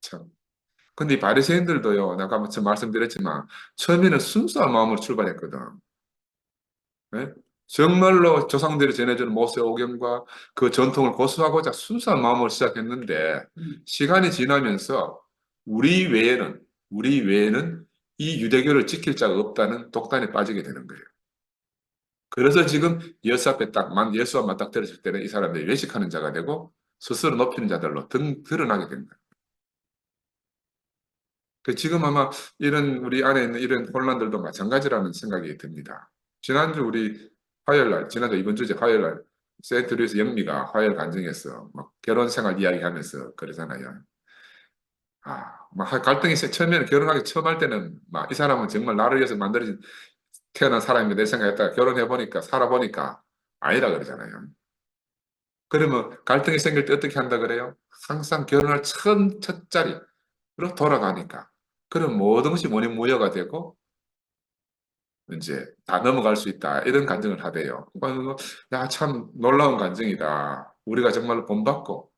참. 근데 이 바리새인들도요, 내가 아까 말씀드렸지만 처음에는 순수한 마음으로 출발했거든. 예? 정말로 조상들이 전해주는 모세 오경과 그 전통을 고수하고자 순수한 마음으로 시작했는데 시간이 지나면서 우리 외에는 우리 외에는 이 유대교를 지킬 자가 없다는 독단에 빠지게 되는 거예요. 그래서 지금 예수 앞에 예수와 맞닥뜨렸을 때는 이 사람들이 외식하는 자가 되고 스스로 높이는 자들로 드러나게 된다. 지금 아마 이런 우리 안에 있는 이런 혼란들도 마찬가지라는 생각이 듭니다. 지난주 우리 지난주 이번 주제 화요일날 세트루이스 영미가 화요일 간증에서 막 결혼 생활 이야기하면서 그러잖아요. 막 갈등이 처음에는 결혼하기 처음 할 때는 막 이 사람은 정말 나를 위해서 만들어진 태어난 사람이 내 생각했다가 결혼해 보니까 살아보니까 아니라 그러잖아요. 그러면 갈등이 생길 때 어떻게 한다 그래요? 항상 결혼할 첫 자리로 돌아가니까. 그럼 모든 것이 모여가 되고 이제 다 넘어갈 수 있다. 이런 간증을 하대요. 야, 참 놀라운 간증이다. 우리가 정말로 본받고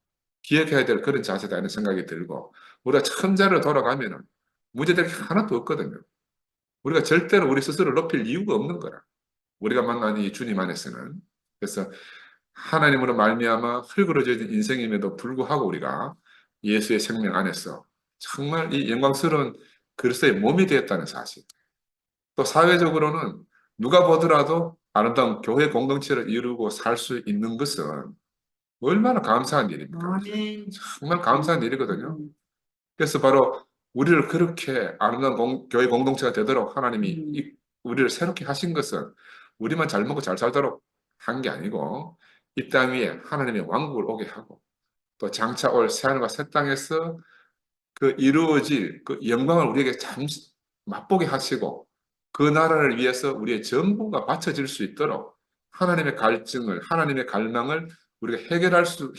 기억해야 될 그런 자세다. 이런 생각이 들고 우리가 천자로 돌아가면은 문제될 게 하나도 없거든요. 우리가 절대로 우리 스스로를 높일 이유가 없는 거라. 우리가 만난 이 주님 안에서는. 그래서 하나님으로 말미암아 흙으로져진 인생임에도 불구하고 우리가 예수의 생명 안에서 정말 이 영광스러운 그리스도의 몸이 되었다는 사실. 또 사회적으로는 누가 보더라도 아름다운 교회 공동체를 이루고 살 수 있는 것은 얼마나 감사한 일입니까? 정말 감사한 일이거든요. 그래서 바로 우리를 그렇게 아름다운 교회 공동체가 되도록 하나님이 우리를 새롭게 하신 것은 우리만 잘 먹고 잘 살도록 한 게 아니고 이 땅 위에 하나님의 왕국을 오게 하고 또 장차 올 새하늘과 새 땅에서 그 이루어질 그 영광을 우리에게 잠시 맛보게 하시고 그 나라를 위해서 우리의 전부가 바쳐질 수 있도록 하나님의 갈증을, 하나님의 갈망을 우리가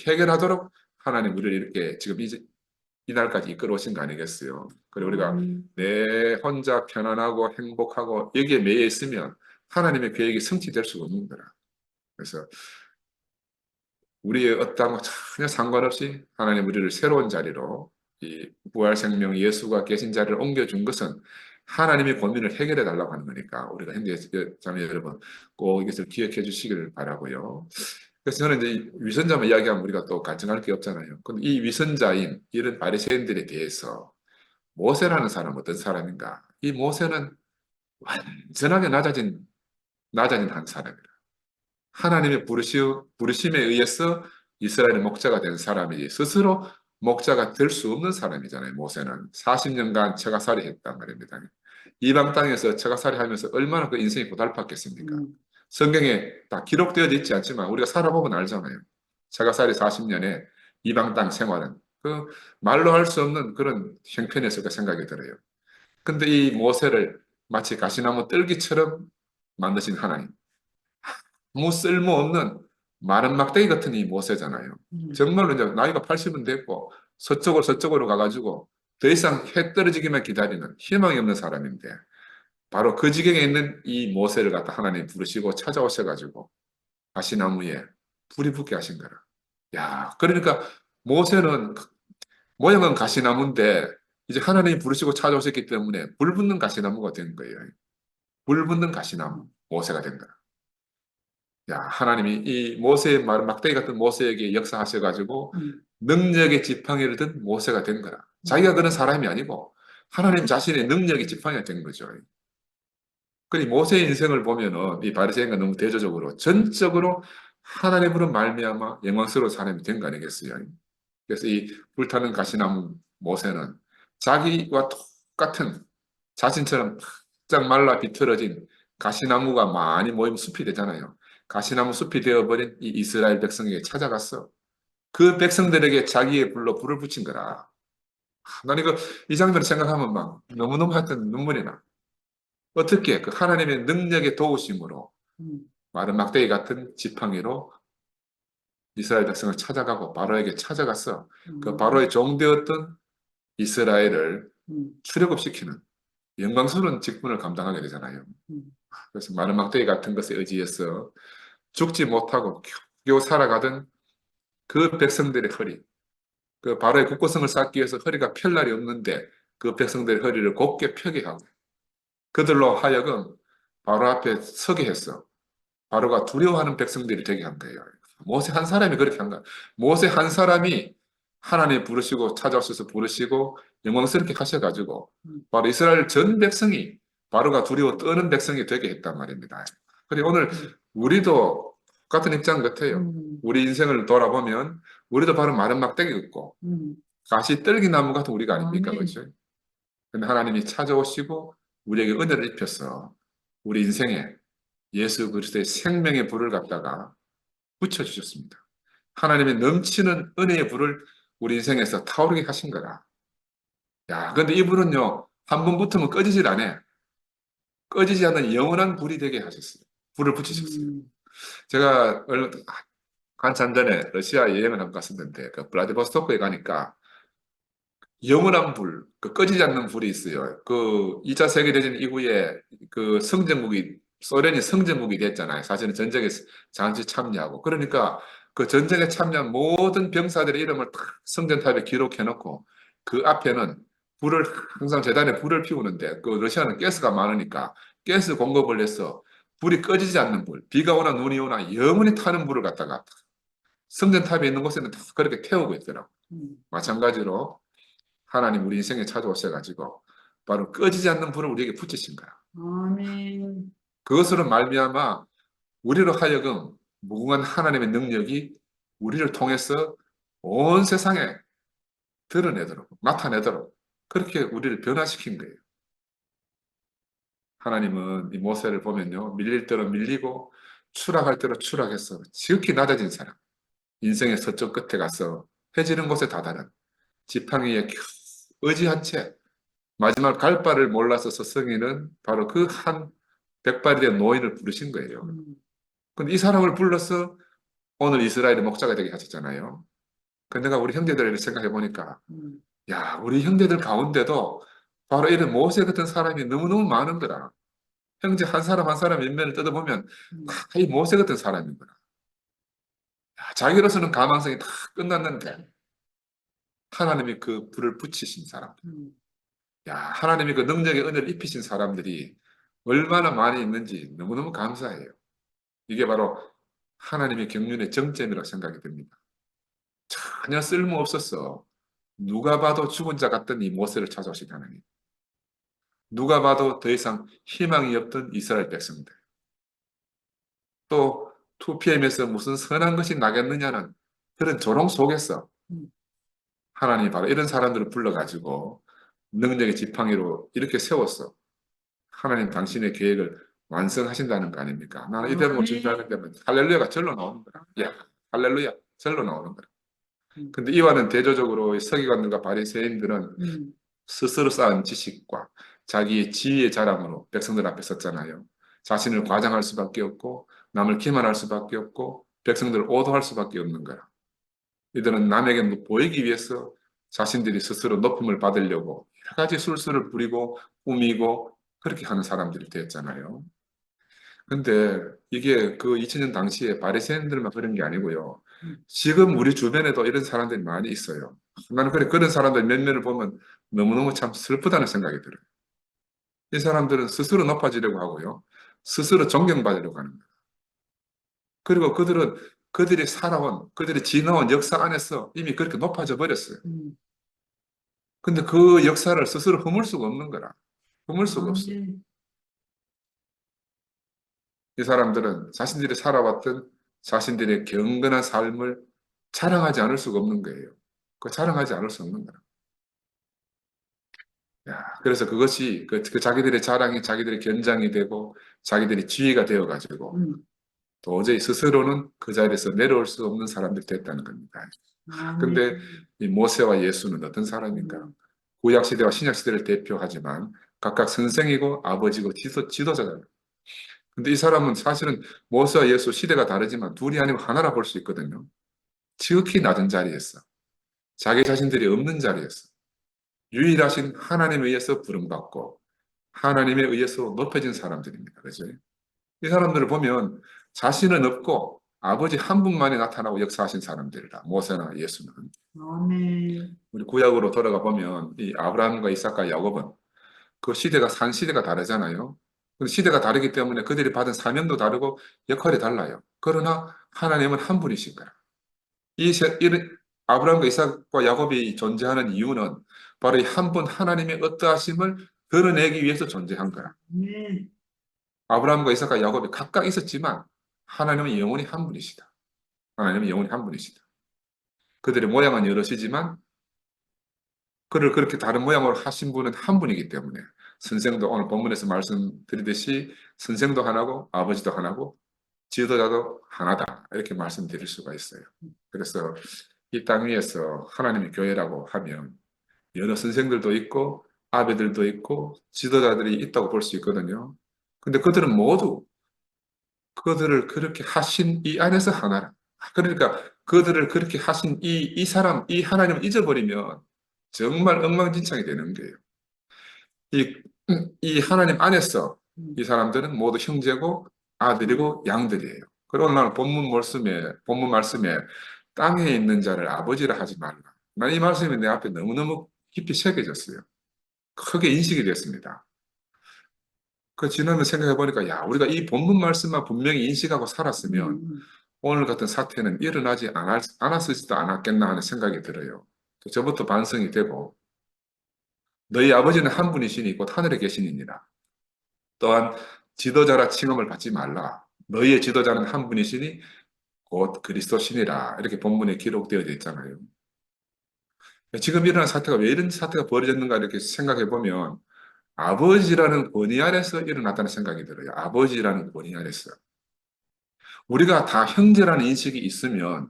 해결하도록 하나님 우리를 이렇게 지금 이 날까지 이끌어 오신 거 아니겠어요? 그리고 우리가 내 혼자 편안하고 행복하고 여기에 매여 있으면 하나님의 계획이 성취될 수가 없는 거라. 그래서 우리의 어떠한 것 전혀 상관없이 하나님 우리를 새로운 자리로 이 부활 생명 예수가 계신 자리를 옮겨준 것은 하나님의 고민을 해결해 달라고 하는 거니까 우리가 현재 자매 여러분 꼭 이것을 기억해 주시기를 바라고요. 그래서 저는 이제 위선자만 이야기하면 우리가 또 갈증할 게 없잖아요. 근데 이 위선자인 이런 바리새인들에 대해서 모세라는 사람은 어떤 사람인가? 이 모세는 완전하게 낮아진 한 사람이라. 하나님의 부르심에 의해서 이스라엘의 목자가 된 사람이지 스스로 목자가 될 수 없는 사람이잖아요. 모세는 40년간 처가살이 했단 말입니다. 이방 땅에서 처가살이 하면서 얼마나 그 인생이 고달팠겠습니까? 성경에 다 기록되어 있지 않지만 우리가 살아보면 알잖아요. 처가살이 40년에 이방 땅 생활은 그 말로 할 수 없는 그런 형편이었을 까 생각이 들어요. 근데 이 모세를 마치 가시나무 뜰기처럼 만드신 하나님. 아무 쓸모없는 마른 막대기 같은 이 모세잖아요. 정말로 이제 나이가 80은 됐고 서쪽으로 가가지고 더 이상 해 떨어지기만 기다리는 희망이 없는 사람인데 바로 그 지경에 있는 이 모세를 갖다 하나님 부르시고 찾아오셔가지고 가시나무에 불이 붙게 하신 거라. 야, 그러니까 모세는 모양은 가시나무인데 이제 하나님이 부르시고 찾아오셨기 때문에 불 붙는 가시나무가 된 거예요. 불 붙는 가시나무 모세가 된 거라. 야, 하나님이 이 모세의 말, 막대기 같은 모세에게 역사하셔가지고 능력의 지팡이를 든 모세가 된 거라. 자기가 그런 사람이 아니고 하나님 자신의 능력의 지팡이가 된 거죠. 그니 모세의 인생을 보면은 이 바리새인과 너무 대조적으로 전적으로 하나님으로 말미암아 영광스러운 사람이 된 거 아니겠어요? 그래서 이 불타는 가시나무 모세는 자기와 똑같은 자신처럼 바짝 말라 비틀어진 가시나무가 많이 모이면 숲이 되잖아요. 가시나무 숲이 되어버린 이 이스라엘 백성에게 찾아갔어. 그 백성들에게 자기의 불로 불을 붙인 거라. 난 이거 이 장면을 생각하면 막 너무너무 하여튼 눈물이 나. 어떻게 그 하나님의 능력의 도우심으로 음, 마른 막대기 같은 지팡이로 이스라엘 백성을 찾아가고 바로에게 찾아갔어. 그 바로의 종되었던 이스라엘을 음, 출애굽시키는 영광스러운 직분을 감당하게 되잖아요. 음, 그래서 마른 막대기 같은 것에 의지해서 죽지 못하고 겨우 살아가던 그 백성들의 허리, 그 바로의 국고성을 쌓기 위해서 허리가 펼 날이 없는데 그 백성들의 허리를 곧게 펴게 하고 그들로 하여금 바로 앞에 서게 했어. 바로가 두려워하는 백성들이 되게 한 거예요. 모세 한 사람이 그렇게 한 거야. 모세 한 사람이 하나님 부르시고 찾아오셔서 부르시고 영광스럽게 하셔가지고 바로 이스라엘 전 백성이 바로가 두려워 떠는 백성이 되게 했단 말입니다. 그리고 오늘 우리도 같은 입장 같아요. 우리 인생을 돌아보면 우리도 바로 마른 막대기 같고 가시 떨기나무 같은 우리가 아닙니까? 아멘. 그렇죠? 근데 하나님이 찾아오시고 우리에게 은혜를 입혀서 우리 인생에 예수 그리스도의 생명의 불을 갖다가 붙여주셨습니다. 하나님의 넘치는 은혜의 불을 우리 인생에서 타오르게 하신 거라. 야, 근데 이 불은요, 한 번 붙으면 꺼지질 않아요. 꺼지지 않는 영원한 불이 되게 하셨어요. 불을 붙이셨어요. 제가 한참 전에 러시아 여행을 한번 갔었는데, 그 블라디보스토크에 가니까 영원한 불, 그 꺼지지 않는 불이 있어요. 그 2차 세계대전 이후에 그 성전국이, 소련이 성전국이 됐잖아요. 사실은 전쟁에 잠시 참여하고. 그러니까 그 전쟁에 참여한 모든 병사들의 이름을 탁 성전탑에 기록해놓고 그 앞에는 불을, 항상 재단에 불을 피우는데 그 러시아는 가스가 많으니까 가스 공급을 해서 불이 꺼지지 않는 불, 비가 오나 눈이 오나 영원히 타는 불을 갖다가 성전탑에 있는 곳에는 다 그렇게 태우고 있더라고요. 마찬가지로 하나님 우리 인생에 찾아오셔가지고 바로 꺼지지 않는 불을 우리에게 붙이신 거야. 아멘. 그것으로 말미암아 우리로 하여금 무궁한 하나님의 능력이 우리를 통해서 온 세상에 드러내도록 나타내도록 그렇게 우리를 변화시킨 거예요. 하나님은 이 모세를 보면요, 밀릴 대로 밀리고 추락할 대로 추락해서 지극히 낮아진 사람, 인생의 서쪽 끝에 가서 해지는 곳에 다다른 지팡이에 의지한 채 마지막 갈 바를 몰라서 서성이는 바로 그 한 백발이 된 노인을 부르신 거예요. 근데 이 사람을 불러서 오늘 이스라엘의 목자가 되게 하셨잖아요. 근데 내가 우리 형제들을 생각해 보니까, 야, 우리 형제들 가운데도 바로 이런 모세 같은 사람이 너무너무 많은 거라. 형제 한 사람 한 사람 인면을 뜯어보면 다 이 모세 같은 사람인 거라. 야, 자기로서는 가망성이 다 끝났는데 하나님이 그 불을 붙이신 사람. 야, 하나님이 그 능력의 은혜를 입히신 사람들이 얼마나 많이 있는지 너무너무 감사해요. 이게 바로 하나님의 경륜의 정점이라고 생각이 됩니다. 전혀 쓸모없었어. 누가 봐도 죽은 자 같던 이 모세를 찾아오신 하나님. 누가 봐도 더 이상 희망이 없던 이스라엘 백성들. 또 2PM에서 무슨 선한 것이 나겠느냐는 그런 조롱 속에서 하나님이 바로 이런 사람들을 불러가지고 능력의 지팡이로 이렇게 세웠어. 하나님 당신의 계획을 완성하신다는 거 아닙니까? 나는 이 대목을 준비하는 데면 할렐루야가 절로 나오는 거야. 야, 할렐루야, 절로 나오는 거야. 근데 이와는 대조적으로 서기관들과 바리새인들은 스스로 쌓은 지식과 자기의 지위의 자랑으로 백성들 앞에 섰잖아요. 자신을 과장할 수밖에 없고 남을 기만할 수밖에 없고 백성들을 오도할 수밖에 없는 거야. 이들은 남에게 보이기 위해서 자신들이 스스로 높임을 받으려고 여러 가지 술수를 부리고 꾸미고 그렇게 하는 사람들이 되었잖아요. 근데 이게 그 2000년 당시에 바리새인들만 그런 게 아니고요. 지금 우리 주변에도 이런 사람들이 많이 있어요. 나는 그런 사람들 몇 면을 보면 너무너무 참 슬프다는 생각이 들어요. 이 사람들은 스스로 높아지려고 하고요. 스스로 존경받으려고 하는 거예요. 그리고 그들은 그들이 살아온, 그들이 지나온 역사 안에서 이미 그렇게 높아져 버렸어요. 근데 그 역사를 스스로 허물 수가 없는 거라. 허물 수가 없어. 이 사람들은 자신들이 살아왔던 자신들의 경건한 삶을 자랑하지 않을 수가 없는 거예요. 그 자랑하지 않을 수 없는 거라. 야, 그래서 그것이 그 자기들의 자랑이 자기들의 견장이 되고 자기들의 지위가 되어가지고 도저히 스스로는 그 자리에서 내려올 수 없는 사람들이 됐다는 겁니다. 아멘. 근데 이 모세와 예수는 어떤 사람인가? 구약 시대와 신약 시대를 대표하지만 각각 선생이고 아버지고 지도자잖아요. 근데 이 사람은 사실은 모세와 예수 시대가 다르지만 둘이 아니고 하나라 볼 수 있거든요. 지극히 낮은 자리였어. 자기 자신들이 없는 자리였어. 유일하신 하나님에 의해서 부름받고 하나님에 의해서 높여진 사람들입니다. 그죠? 이 사람들을 보면 자신은 없고 아버지 한 분만이 나타나고 역사하신 사람들이다. 모세나 예수는. 아멘. 우리 구약으로 돌아가 보면 이 아브라함과 이삭과 야곱은 그 시대가 산 시대가 다르잖아요. 근데 시대가 다르기 때문에 그들이 받은 사명도 다르고 역할이 달라요. 그러나 하나님은 한 분이신 거야. 아브라함과 이삭과 야곱이 존재하는 이유는 바로 이 한 분 하나님의 어떠하심을 드러내기 위해서 존재한 거야. 아멘. 아브라함과 이삭과 야곱이 각각 있었지만 하나님은 영원히 한 분이시다. 하나님은 영원히 한 분이시다. 그들의 모양은 여럿이지만 그를 그렇게 다른 모양으로 하신 분은 한 분이기 때문에 선생도 오늘 본문에서 말씀드리듯이 선생도 하나고 아버지도 하나고 지도자도 하나다 이렇게 말씀드릴 수가 있어요. 그래서 이 땅 위에서 하나님의 교회라고 하면 여러 선생들도 있고 아베들도 있고 지도자들이 있다고 볼 수 있거든요. 근데 그들은 모두 그들을 그렇게 하신 이 안에서 하나라. 그러니까 그들을 그렇게 하신 이 사람, 이 하나님을 잊어버리면 정말 엉망진창이 되는 거예요. 이, 이 하나님 안에서 이 사람들은 모두 형제고 아들이고 양들이에요. 그리고 오늘 본문 말씀에 땅에 있는 자를 아버지라 하지 말라. 난 이 말씀이 내 앞에 너무너무 깊이 새겨졌어요. 크게 인식이 됐습니다. 그 지나면 생각해 보니까 야, 우리가 이 본문 말씀만 분명히 인식하고 살았으면 오늘 같은 사태는 일어나지 않았을지도 않았겠나 하는 생각이 들어요. 저부터 반성이 되고 너희 아버지는 한 분이시니 곧 하늘에 계시니라. 또한 지도자라 칭함을 받지 말라. 너희의 지도자는 한 분이시니 곧 그리스도시니라. 이렇게 본문에 기록되어 있잖아요. 지금 일어난 사태가 왜 이런 사태가 벌어졌는가 이렇게 생각해 보면 아버지라는 권위 아래서 일어났다는 생각이 들어요. 아버지라는 권위 아래서. 우리가 다 형제라는 인식이 있으면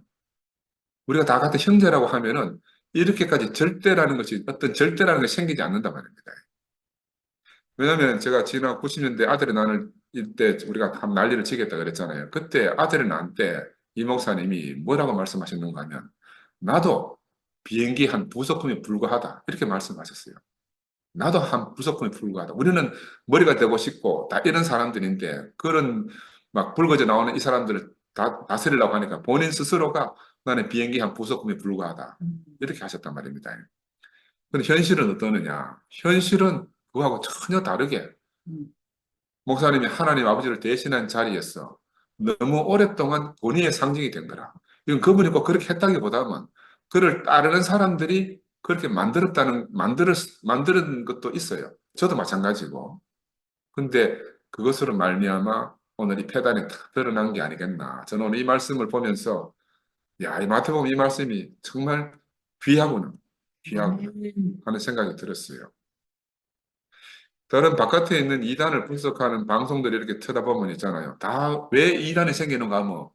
우리가 다 같은 형제라고 하면은 이렇게까지 절대라는 것이 어떤 절대라는 것이 생기지 않는단 말입니다. 왜냐하면 제가 지난 90년대 아들이 낳을 때 우리가 한 난리를 치겠다 그랬잖아요. 그때 아들이 낳을 때 이 목사님이 뭐라고 말씀하셨는가 하면 나도 비행기 한 부속품에 불과하다 이렇게 말씀하셨어요. 나도 한 부속품에 불과하다. 우리는 머리가 되고 싶고 다 이런 사람들인데 그런 막 붉어져 나오는 이 사람들을 다스리려고 하니까 본인 스스로가 나는 비행기 한 부속품에 불과하다. 이렇게 하셨단 말입니다. 근데 현실은 어떠느냐? 현실은 그거하고 전혀 다르게 목사님이 하나님 아버지를 대신한 자리에서 너무 오랫동안 본인의 상징이 된 거라. 이건 그분이 꼭 그렇게 했다기보다는 그를 따르는 사람들이 그렇게 만드는 것도 있어요. 저도 마찬가지고. 근데 그것으로 말미암아 오늘 이 폐단이 탁 드러난 게 아니겠나. 저는 오늘 이 말씀을 보면서 야, 이 마태복음 이 말씀이 정말 귀하구나. 귀하구나 아멘. 하는 생각이 들었어요. 다른 바깥에 있는 이단을 분석하는 방송들이 이렇게 쳐다보면 있잖아요. 다 왜 이단이 생기는가 하면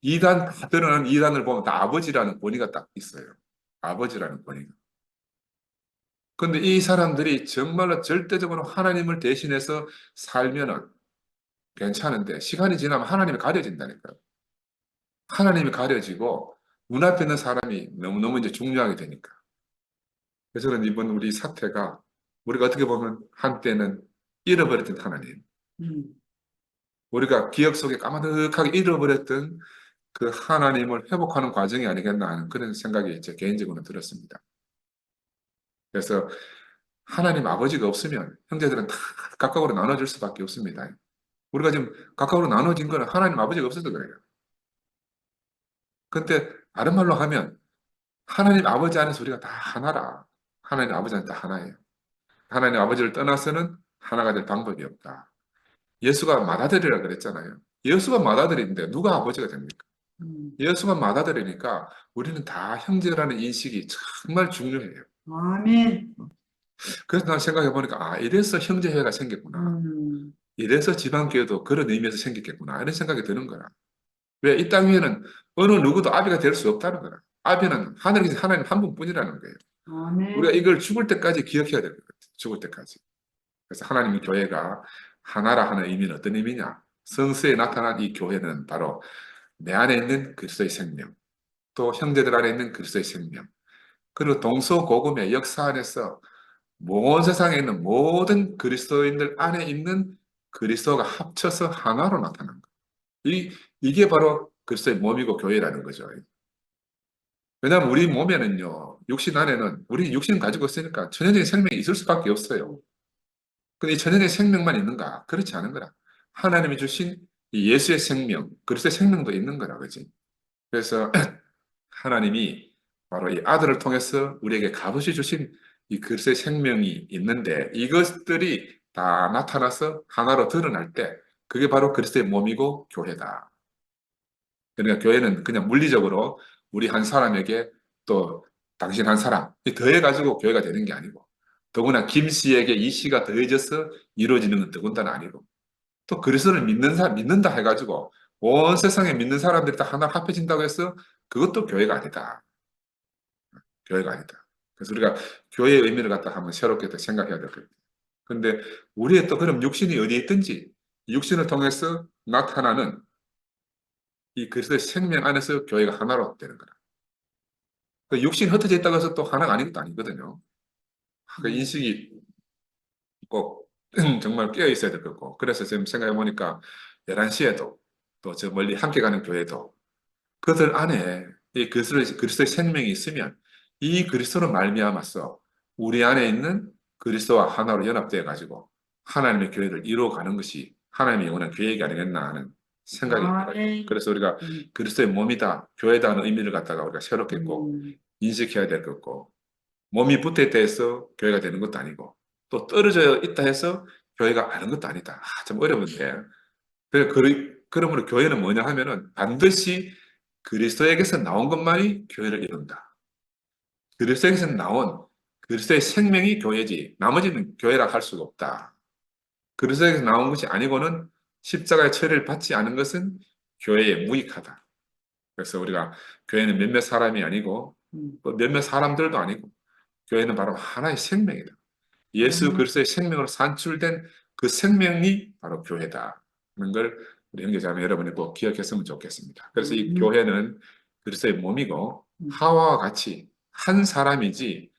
이단 다 드러난 이단을 보면 다 아버지라는 권위가 딱 있어요. 아버지라는 권위가. 근데 이 사람들이 정말로 절대적으로 하나님을 대신해서 살면은 괜찮은데 시간이 지나면 하나님이 가려진다니까요. 하나님이 가려지고 눈앞에 있는 사람이 너무너무 이제 중요하게 되니까. 그래서 저는 이번 우리 사태가 우리가 어떻게 보면 한때는 잃어버렸던 하나님, 음. 우리가 기억 속에 까마득하게 잃어버렸던 그 하나님을 회복하는 과정이 아니겠나 하는 그런 생각이 제 개인적으로 들었습니다. 그래서 하나님 아버지가 없으면 형제들은 다 각각으로 나눠질 수밖에 없습니다. 우리가 지금 각각으로 나눠진 거는 하나님 아버지가 없어서 그래요. 근데 다른 말로 하면 하나님 아버지 안에서 우리가 다 하나라. 하나님 아버지 안에 다 하나예요. 하나님 아버지를 떠나서는 하나가 될 방법이 없다. 예수가 맏아들이라 그랬잖아요. 예수가 맏아들인데 누가 아버지가 됩니까? 음, 예수가 맏아들이니까 우리는 다 형제라는 인식이 정말 중요해요. 아멘. 그래서 난 생각해 보니까 아, 이래서 형제회가 생겼구나. 음, 이래서 지방교회도 그런 의미에서 생겼겠구나. 이런 생각이 드는 거라. 왜 이 땅 위에는 어느 누구도 아비가 될 수 없다는 거라. 아비는 하늘에 계신 하나님 한 분뿐이라는 거예요. 우리가 아멘. 이걸 죽을 때까지 기억해야 될 것 같아요. 죽을 때까지. 그래서 하나님의 교회가 하나라 하는 의미는 어떤 의미냐? 성서에 나타난 이 교회는 바로 내 안에 있는 그리스도의 생명, 또 형제들 안에 있는 그리스도의 생명, 그리고 동서고금의 역사 안에서 온 세상에 있는 모든 그리스도인들 안에 있는 그리스도가 합쳐서 하나로 나타난 거. 이게 바로 그리스도의 몸이고 교회라는 거죠. 왜냐하면 우리 몸에는요, 육신 안에는, 우리 육신 가지고 있으니까 천연적인 생명이 있을 수밖에 없어요. 근데 이 천연의 생명만 있는가? 그렇지 않은 거라. 하나님이 주신 이 예수의 생명, 그리스도의 생명도 있는 거라, 그지? 그래서 하나님이 바로 이 아들을 통해서 우리에게 값없이 주신 이 그리스도의 생명이 있는데 이것들이 다 나타나서 하나로 드러날 때 그게 바로 그리스도의 몸이고 교회다. 그러니까 교회는 그냥 물리적으로 우리 한 사람에게 또 당신 한 사람이 더해가지고 교회가 되는 게 아니고 더구나 김 씨에게 이 씨가 더해져서 이루어지는 건 더군다나 아니고 또 그리스도를 믿는 사람, 믿는다 해가지고 온 세상에 믿는 사람들이 다 하나 합해진다고 해서 그것도 교회가 아니다. 교회가 아니다. 그래서 우리가 교회의 의미를 갖다 한번 새롭게 또 생각해야 될 거예요. 근데 우리의 또 그럼 육신이 어디에 있든지 육신을 통해서 나타나는 이 그리스도의 생명 안에서 교회가 하나로 되는 거라. 그 육신이 흩어져 있다고 해서 또 하나가 아닌 것도 아니거든요. 그 인식이 꼭 정말 깨어 있어야 될 거고. 그래서 지금 생각해 보니까 11시에도 또 저 멀리 함께 가는 교회도 그들 안에 이 그리스도의 생명이 있으면 이 그리스도로 말미암아서 우리 안에 있는 그리스도와 하나로 연합되어 가지고 하나님의 교회를 이루어가는 것이 하나님의 영원한 계획이 아니겠나 하는 생각이 들어요. 아멘. 그래서 우리가 음, 그리스도의 몸이다, 교회다 하는 의미를 갖다가 우리가 새롭게 꼭 음, 인식해야 될 거고 몸이 붙어 있다 해서 교회가 되는 것도 아니고 또 떨어져 있다 해서 교회가 아는 것도 아니다. 아, 좀 어려운데 그러므로 교회는 뭐냐 하면은 반드시 그리스도에게서 나온 것만이 교회를 이룬다. 그리스도에게서 나온 그리스도의 생명이 교회지. 나머지는 교회라 할 수가 없다. 그리스도에게서 나온 것이 아니고는 십자가의 처리를 받지 않은 것은 교회에 무익하다. 그래서 우리가 교회는 몇몇 사람이 아니고 음, 또 몇몇 사람들도 아니고 교회는 바로 하나의 생명이다. 예수 아멘. 그리스도의 생명으로 산출된 그 생명이 바로 교회다. 하는 걸 우리 형제자매 여러분이 꼭 기억했으면 좋겠습니다. 그래서 이 음, 교회는 그리스도의 몸이고 음, 하와와 같이 한 사람이지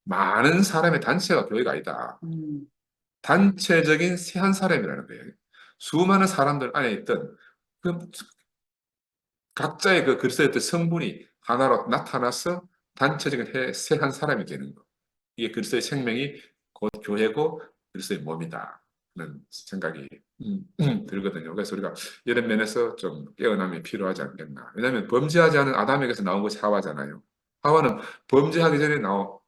많은 사람의 단체가 교회가 아니다. 음, 단체적인 새 한 사람이라는 거예요. 수많은 사람들 안에 있던 그 각자의 그 그리스도의 어떤 성분이 하나로 나타나서 단체적인 새 한 사람이 되는 거. 이게 그리스도의 생명이 곧 교회고 그리스도의 몸이다. 는 생각이 들거든요. 그래서 우리가 이런 면에서 좀 깨어남이 필요하지 않겠나. 왜냐하면 범죄하지 않은 아담에게서 나온 것이 하와잖아요. 하와는 범죄하기 전에 나온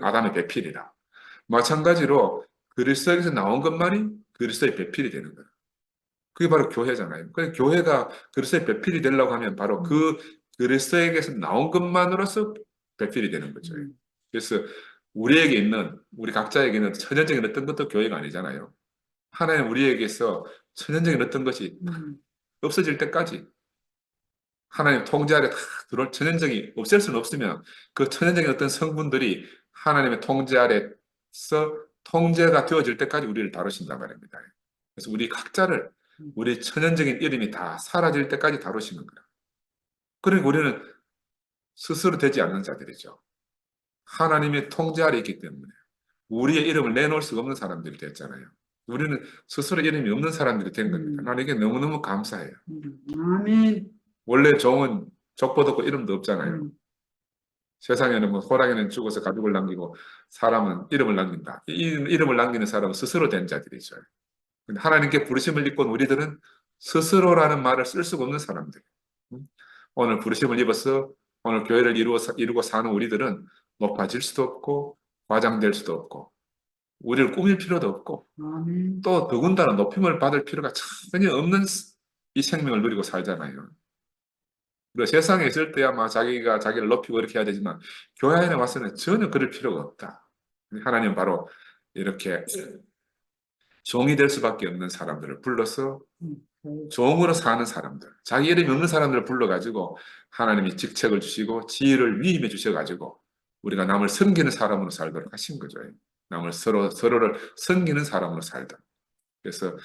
아담의 배필이라. 마찬가지로 그리스도에게서 나온 것만이 그리스도의 배필이 되는 거예요. 그게 바로 교회잖아요. 그래서 교회가 그리스도의 배필이 되려고 하면 바로 음, 그 그리스도에게서 나온 것만으로서 배필이 되는 거죠. 음, 그래서 우리에게 있는, 우리 각자에게 있는 천연적인 어떤 것도 교회가 아니잖아요. 하나님 우리에게서 천연적인 어떤 것이 음, 없어질 때까지 하나님 통제 아래 다 들어올 천연적이 없앨 수는 없으면 그 천연적인 어떤 성분들이 하나님의 통제 아래서 통제가 되어질 때까지 우리를 다루신단 말입니다. 그래서 우리 각자를 음, 우리 천연적인 이름이 다 사라질 때까지 다루시는 거예요. 그러니까 우리는 스스로 되지 않는 자들이죠. 하나님의 통제 아래 있기 때문에 우리의 이름을 내놓을 수가 없는 사람들이 됐잖아요. 우리는 스스로 이름이 없는 사람들이 된 겁니다. 음, 나는 이게 너무너무 감사해요. 아멘. 원래 종은 족보도 없고 이름도 없잖아요. 음, 세상에는 뭐 호랑이는 죽어서 가족을 남기고 사람은 이름을 남긴다. 이 이름을 남기는 사람은 스스로 된 자들이죠. 근데 하나님께 부르심을 입고 우리들은 스스로라는 말을 쓸 수가 없는 사람들. 음? 오늘 부르심을 입어서 오늘 교회를 이루고 사는 우리들은 높아질 수도 없고 과장될 수도 없고 우리를 꾸밀 필요도 없고 아멘. 또 더군다나 높임을 받을 필요가 전혀 없는 이 생명을 누리고 살잖아요. 그리고 세상에 있을 때야 막 자기가 자기를 높이고 이렇게 해야 되지만 교회 안에 와서는 전혀 그럴 필요가 없다. 하나님 바로 이렇게 종이 될 수밖에 없는 사람들을 불러서 종으로 사는 사람들, 자기 이름이 없는 사람들을 불러가지고 하나님이 직책을 주시고 지위를 위임해 주셔가지고 우리가 남을 섬기는 사람으로 살도록 하신 거죠. 남을 서로를 섬기는 사람으로 살다. 그래서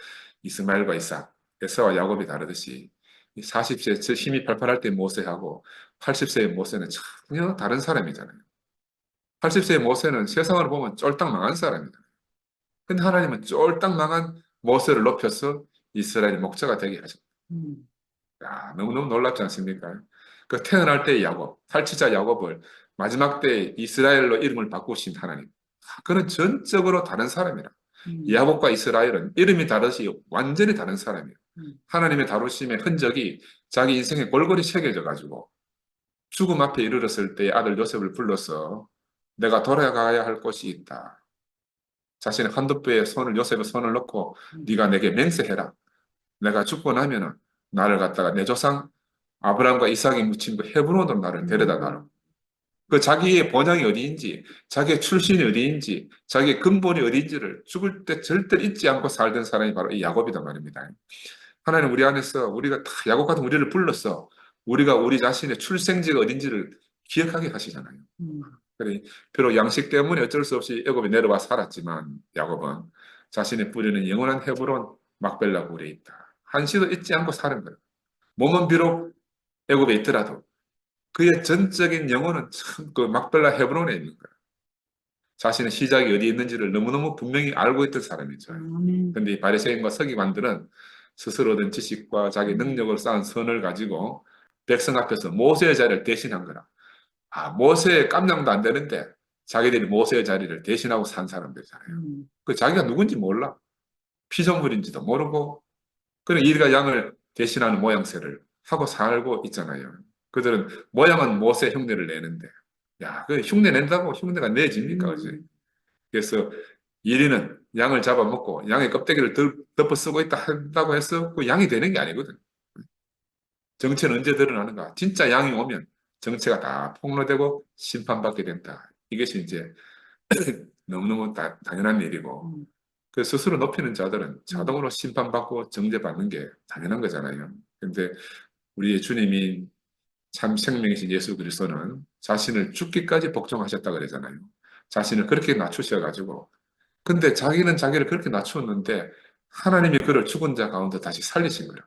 이스마엘과 이삭, 에서와 야곱이 다르듯이 40세 힘이 팔팔할 때 모세하고 80세의 모세는 전혀 다른 사람이잖아요. 80세의 모세는 세상으로 보면 쫄딱 망한 사람이다. 근데 하나님은 쫄딱 망한 모세를 높여서 이스라엘 목자가 되게 하셨다. 음, 야, 너무너무 놀랍지 않습니까? 그 태어날 때 야곱, 탈취자 야곱을 마지막 때 이스라엘로 이름을 바꾸신 하나님. 그는 전적으로 다른 사람이라. 음, 야곱과 이스라엘은 이름이 다르시 완전히 다른 사람이에요. 음, 하나님의 다루심의 흔적이 자기 인생에 골골이 새겨져 가지고 죽음 앞에 이르렀을 때 아들 요셉을 불러서 내가 돌아가야 할 곳이 있다. 자신의 한두뼈에 손을 요셉의 손을 넣고 네가 내게 맹세해라. 내가 죽고 나면은 나를 갖다가 내 조상 아브라함과 이삭이 묻힌 그 헤브론으로 나를 데려다 놔라. 그 자기의 본향이 어디인지, 자기의 출신이 어디인지, 자기의 근본이 어디인지를 죽을 때 절대 잊지 않고 살던 사람이 바로 이 야곱이단 말입니다. 하나님 우리 안에서 우리가 다 야곱 같은 우리를 불렀어. 우리가 우리 자신의 출생지가 어딘지를 기억하게 하시잖아요. 음, 그래, 비록 양식 때문에 어쩔 수 없이 애굽에 내려와 살았지만 야곱은 자신의 뿌리는 영원한 헤브론 막벨라 굴에 있다. 한시도 잊지 않고 사는 거예요. 몸은 비록 애굽에 있더라도 그의 전적인 영혼은 참 그 막벨라 헤브론에 있는 거예요. 자신의 시작이 어디 있는지를 너무너무 분명히 알고 있던 사람이죠. 아멘. 그런데 이 바리새인과 서기관들은 스스로 얻은 지식과 자기 능력을 쌓은 선을 가지고 백성 앞에서 모세의 자리를 대신한 거라. 아, 모세의 깜냥도 안 되는데 자기들이 모세의 자리를 대신하고 산 사람들이잖아요. 그 자기가 누군지 몰라. 피조물인지도 모르고 그런 일가 양을 대신하는 모양새를 하고 살고 있잖아요. 그들은 모양은 모세 흉내를 내는데 야, 그 흉내 낸다고 흉내가 내집니까? 그지? 그래서 이리는 양을 잡아먹고 양의 껍데기를 덮어 쓰고 있다 한다고 해서 그 양이 되는 게 아니거든. 정체는 언제 드러나는가? 진짜 양이 오면 정체가 다 폭로되고 심판받게 된다. 이것이 이제 너무너무 당연한 일이고 그 스스로 높이는 자들은 자동으로 심판받고 정죄받는 게 당연한 거잖아요. 근데 우리 주님이 참 생명이신 예수 그리스도는 자신을 죽기까지 복종하셨다 그러잖아요. 자신을 그렇게 낮추셔가지고 근데 자기는 자기를 그렇게 낮추었는데 하나님이 그를 죽은 자 가운데 다시 살리신 거예요.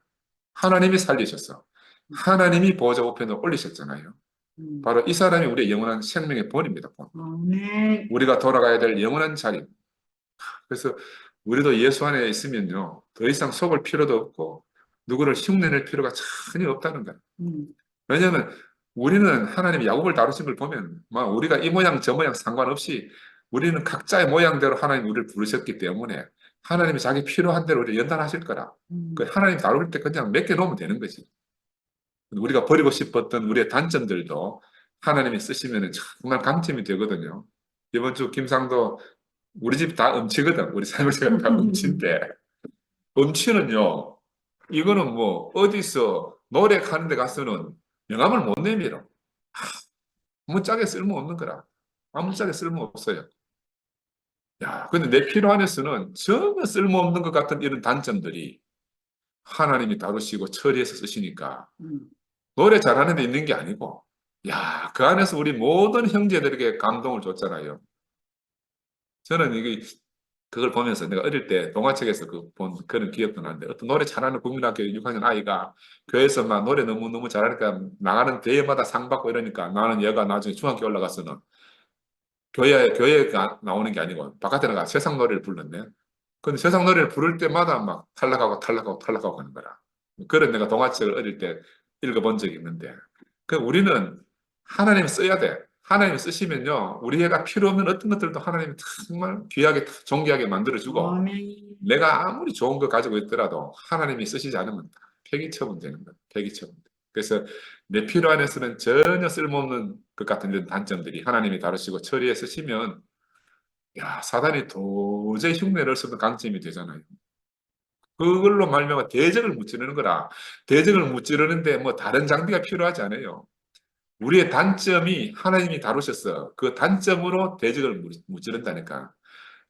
하나님이 살리셨어. 하나님이 보호자 우편에 올리셨잖아요. 바로 이 사람이 우리의 영원한 생명의 본입니다. 본. 아멘. 우리가 돌아가야 될 영원한 자리. 그래서 우리도 예수 안에 있으면요. 더 이상 속을 필요도 없고 누구를 흉내낼 필요가 전혀 없다는 거예요. 음, 왜냐하면 우리는 하나님이 야곱을 다루신 걸 보면 막 우리가 이 모양 저 모양 상관없이 우리는 각자의 모양대로 하나님 우리를 부르셨기 때문에 하나님이 자기 필요한 대로 우리를 연단하실 거라. 그 하나님 다룰 때 그냥 몇 개 놓으면 되는 거지. 우리가 버리고 싶었던 우리의 단점들도 하나님이 쓰시면 정말 강점이 되거든요. 이번 주 김상도 우리 집 다 음치거든. 우리 사무실가 다 음치인데 음치는요. 이거는 뭐 어디서 노래 가는 데 가서는 명함을 못 내밀어. 아무짝에 쓸모없는 거라. 아무짝에 쓸모없어요. 야, 근데 내 필요 안에서는 전혀 쓸모없는 것 같은 이런 단점들이 하나님이 다루시고 처리해서 쓰시니까 음, 노래 잘하는 데 있는 게 아니고 야, 그 안에서 우리 모든 형제들에게 감동을 줬잖아요. 저는 이게 그걸 보면서 내가 어릴 때 동화책에서 본 그런 기억도 나는데 어떤 노래 잘하는 국민학교 6학년 아이가 교회에서 막 노래 너무너무 잘하니까 나가는 대회마다 상 받고 이러니까 나는 얘가 나중에 중학교 올라가서는 교회에 나오는 게 아니고 바깥에 나가 세상 노래를 불렀네. 근데 세상 노래를 부를 때마다 막 탈락하고 탈락하고 탈락하고 하는 거라. 그런 내가 동화책을 어릴 때 읽어본 적이 있는데 그 우리는 하나님 써야 돼. 하나님 쓰시면요. 우리 애가 필요 없는 어떤 것들도 하나님이 정말 귀하게 존귀하게 만들어주고 아멘. 내가 아무리 좋은 거 가지고 있더라도 하나님이 쓰시지 않으면 폐기처분 되는 거야. 폐기처분. 그래서 내 필요 안에서는 전혀 쓸모없는 것 같은 이런 단점들이 하나님이 다루시고 처리해 쓰시면 야, 사단이 도저히 흉내낼 수 없는 강점이 되잖아요. 그걸로 말미암아 대적을 무찌르는 거라. 대적을 무찌르는데 뭐 다른 장비가 필요하지 않아요. 우리의 단점이 하나님이 다루셨어. 그 단점으로 대적을 무찌른다니까.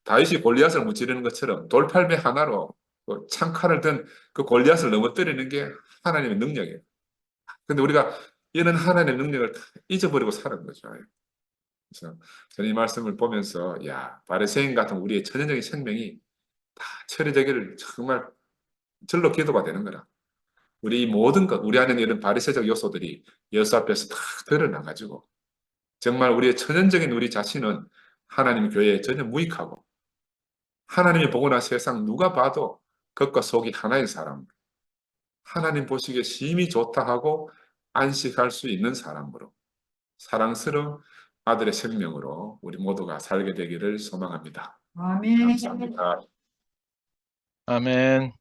다윗이 골리앗을 무찌르는 것처럼 돌팔매 하나로 그 창칼을 든 그 골리앗을 넘어뜨리는 게 하나님의 능력이에요. 근데 우리가 이런 하나님의 능력을 다 잊어버리고 사는 거죠. 그래서 저는 이 말씀을 보면서 야, 바리새인 같은 우리의 전형적인 생명이 다 처리되기를 정말 절로 기도가 되는 거라. 우리 이 모든 것, 우리 안에 이런 바리새적 요소들이 예수 앞에서 다 드러나가지고 정말 우리의 천연적인 우리 자신은 하나님 교회에 전혀 무익하고 하나님이 보거나 세상 누가 봐도 겉과 속이 하나인 사람, 하나님 보시기에 심히 좋다 하고 안식할 수 있는 사람으로 사랑스러운 아들의 생명으로 우리 모두가 살게 되기를 소망합니다. 아멘. 감사합니다. 아멘.